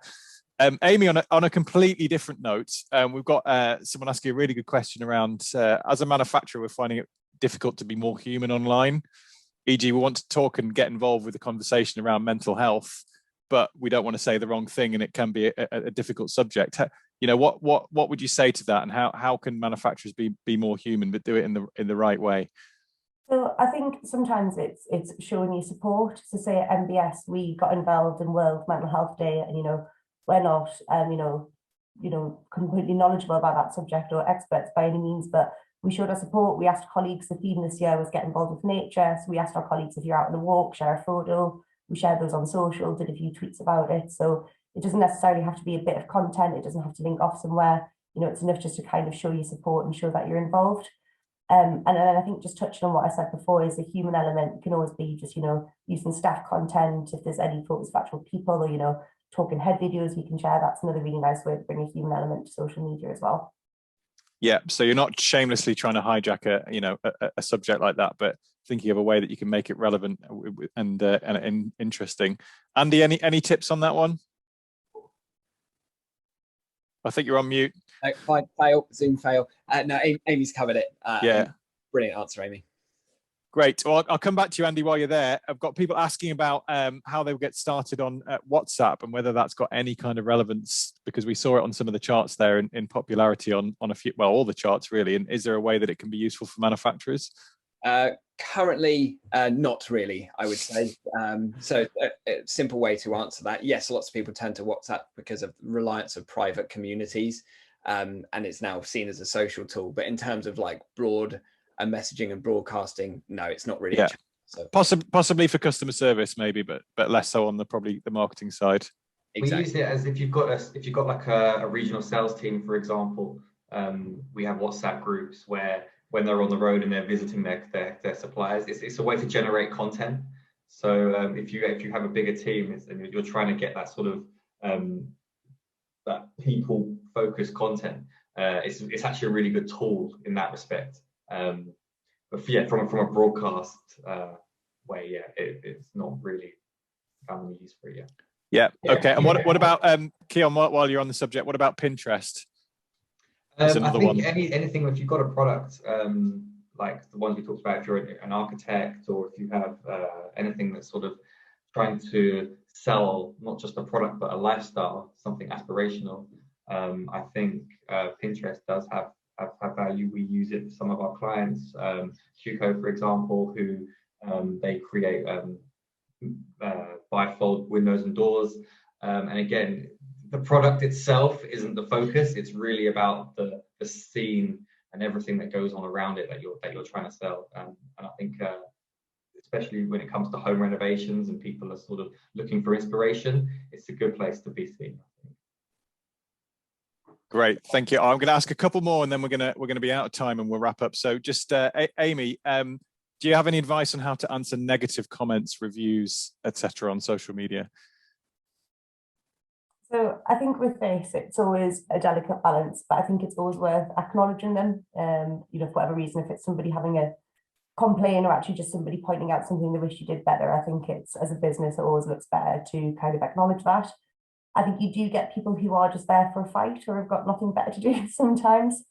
Amy, on a completely different note, we've got someone asking a really good question around, as a manufacturer, we're finding it difficult to be more human online. E.g., we want to talk and get involved with the conversation around mental health, but we don't want to say the wrong thing, and it can be a difficult subject. You know, what would you say to that, and how can manufacturers be more human but do it in the right way? So I think sometimes it's showing you support. So say at MBS, we got involved in World Mental Health Day, and we're not completely knowledgeable about that subject or experts by any means, but we showed our support. We asked colleagues. The theme this year was get involved with nature. So we asked our colleagues, if you're out on a walk, share a photo. We shared those on social, did a few tweets about it. So it doesn't necessarily have to be a bit of content. It doesn't have to link off somewhere. It's enough just to kind of show you support and show that you're involved. And then I think, just touching on what I said before, is the human element can always be just, using staff content. If there's any photos of actual people, or, talking head videos we can share, that's another really nice way to bring a human element to social media as well. Yeah, so you're not shamelessly trying to hijack a subject like that, but thinking of a way that you can make it relevant and interesting. Andy, any tips on that one? I think you're on mute. Zoom fail. No, Amy's covered it. Yeah, brilliant answer, Amy. Great. Well, I'll come back to you, Andy, while you're there. I've got people asking about how they will get started on WhatsApp, and whether that's got any kind of relevance, because we saw it on some of the charts there in popularity on a few, well, all the charts really. And is there a way that it can be useful for manufacturers? Currently, not really, I would say. So a simple way to answer that: yes, lots of people turn to WhatsApp because of reliance of private communities, and it's now seen as a social tool. But in terms of like broad messaging and broadcasting, no, it's not really. Yeah. So possibly for customer service, maybe, but less so on probably the marketing side. Exactly. We use it as if you've got like a regional sales team, for example. We have WhatsApp groups where, when they're on the road and they're visiting their suppliers, it's a way to generate content. So if you have a bigger team and you're trying to get that sort of that people focused content, it's actually a really good tool in that respect. But yeah, from a broadcast way, yeah, it's not really found any use for it yet. Yeah. Okay. And what about Keon? While you're on the subject, what about Pinterest? I think anything, if you've got a product like the ones we talked about, if you're an architect, or if you have anything that's sort of trying to sell not just a product but a lifestyle, something aspirational, I think Pinterest does have value. We use it for some of our clients, Hugo, for example, who they create bifold windows and doors, and again, the product itself isn't the focus. It's really about the scene and everything that goes on around it that you're trying to sell. And I think especially when it comes to home renovations and people are sort of looking for inspiration, it's a good place to be seen, I think. Great, thank you. I'm going to ask a couple more, and then we're going to be out of time, and we'll wrap up. So, just Amy, do you have any advice on how to answer negative comments, reviews, etc., on social media? So I think with this, it's always a delicate balance, but I think it's always worth acknowledging them. You know, for whatever reason, if it's somebody having a complaint or actually just somebody pointing out something they wish you did better, I think it's, as a business, it always looks better to kind of acknowledge that. I think you do get people who are just there for a fight or have got nothing better to do sometimes.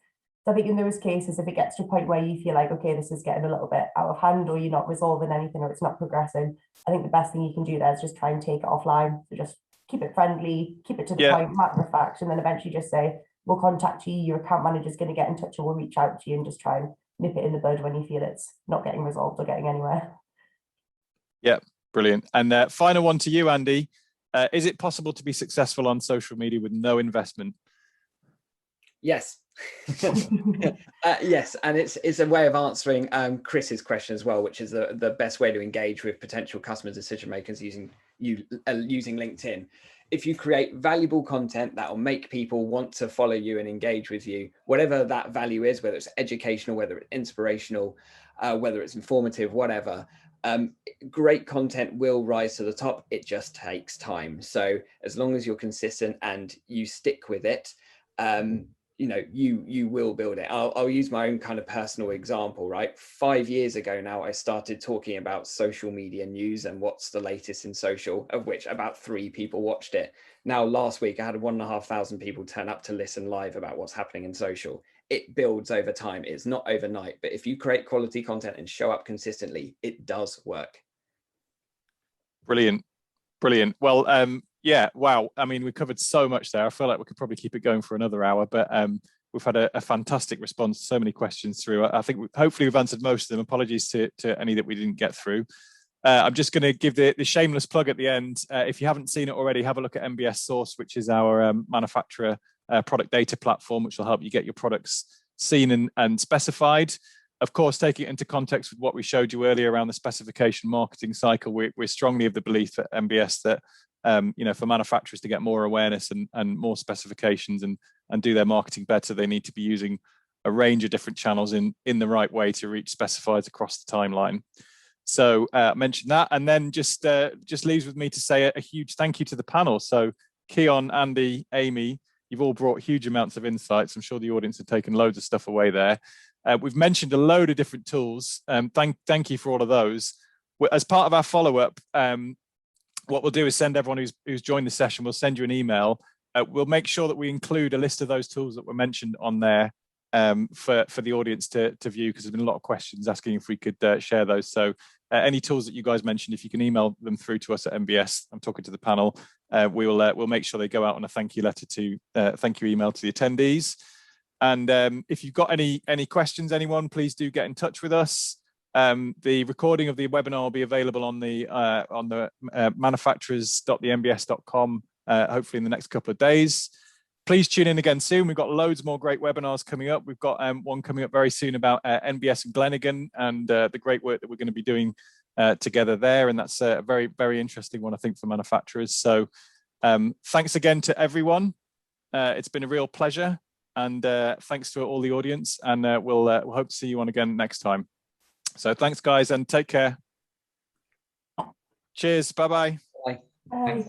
So I think in those cases, if it gets to a point where you feel like, okay, this is getting a little bit out of hand, or you're not resolving anything, or it's not progressing, I think the best thing you can do there is just try and take it offline. So just keep it friendly, keep it to the point, matter of fact, and then eventually just say, we'll contact you, your account manager's going to get in touch, or we'll reach out to you, and just try and nip it in the bud when you feel it's not getting resolved or getting anywhere. Yeah, brilliant. And final one to you, Andy. Is it possible to be successful on social media with no investment? Yes. Yes, and it's a way of answering Chris's question as well, which is the best way to engage with potential customer decision makers using LinkedIn. If you create valuable content that will make people want to follow you and engage with you, whatever that value is, whether it's educational, whether it's inspirational, whether it's informative, whatever, great content will rise to the top. It just takes time. So as long as you're consistent and you stick with it, you know, you will build it. I'll use my own kind of personal example, right? 5 years ago now, I started talking about social media news and what's the latest in social, of which about 3 people watched it. Now, last week, I had 1,500 people turn up to listen live about what's happening in social. It builds over time. It's not overnight, but if you create quality content and show up consistently, it does work. Brilliant. Brilliant. Well, yeah, wow. I mean, we covered so much there. I feel like we could probably keep it going for another hour, but we've had a fantastic response, so many questions through. I think hopefully we've answered most of them. Apologies to any that we didn't get through. I'm just going to give the shameless plug at the end. If you haven't seen it already, have a look at MBS Source, which is our manufacturer product data platform, which will help you get your products seen and specified. Of course, taking it into context with what we showed you earlier around the specification marketing cycle, we're strongly of the belief at MBS that you know, for manufacturers to get more awareness and more specifications and do their marketing better, they need to be using a range of different channels in the right way to reach specifiers across the timeline. So mention that, and then just leaves with me to say a huge thank you to the panel. So Keon, Andy, Amy, you've all brought huge amounts of insights. I'm sure the audience have taken loads of stuff away there. We've mentioned a load of different tools. Thank you for all of those. As part of our follow-up, what we'll do is send everyone who's joined the session, we'll send you an email. We'll make sure that we include a list of those tools that were mentioned on there for the audience to view, because there's been a lot of questions asking if we could share those. So any tools that you guys mentioned, if you can email them through to us at MBS, I'm talking to the panel, we'll make sure they go out on a thank you letter thank you email to the attendees. And if you've got any questions, anyone, please do get in touch with us. The recording of the webinar will be available on the manufacturers.thembs.com hopefully in the next couple of days. Please tune in again soon. We've got loads more great webinars coming up. We've got one coming up very soon about NBS and Glenigan and the great work that we're going to be doing together there. And that's a very, very interesting one, I think, for manufacturers. So thanks again to everyone. It's been a real pleasure. And thanks to all the audience. And we'll hope to see you on again next time. So thanks, guys, and take care. Cheers. Bye-bye. Bye. Bye.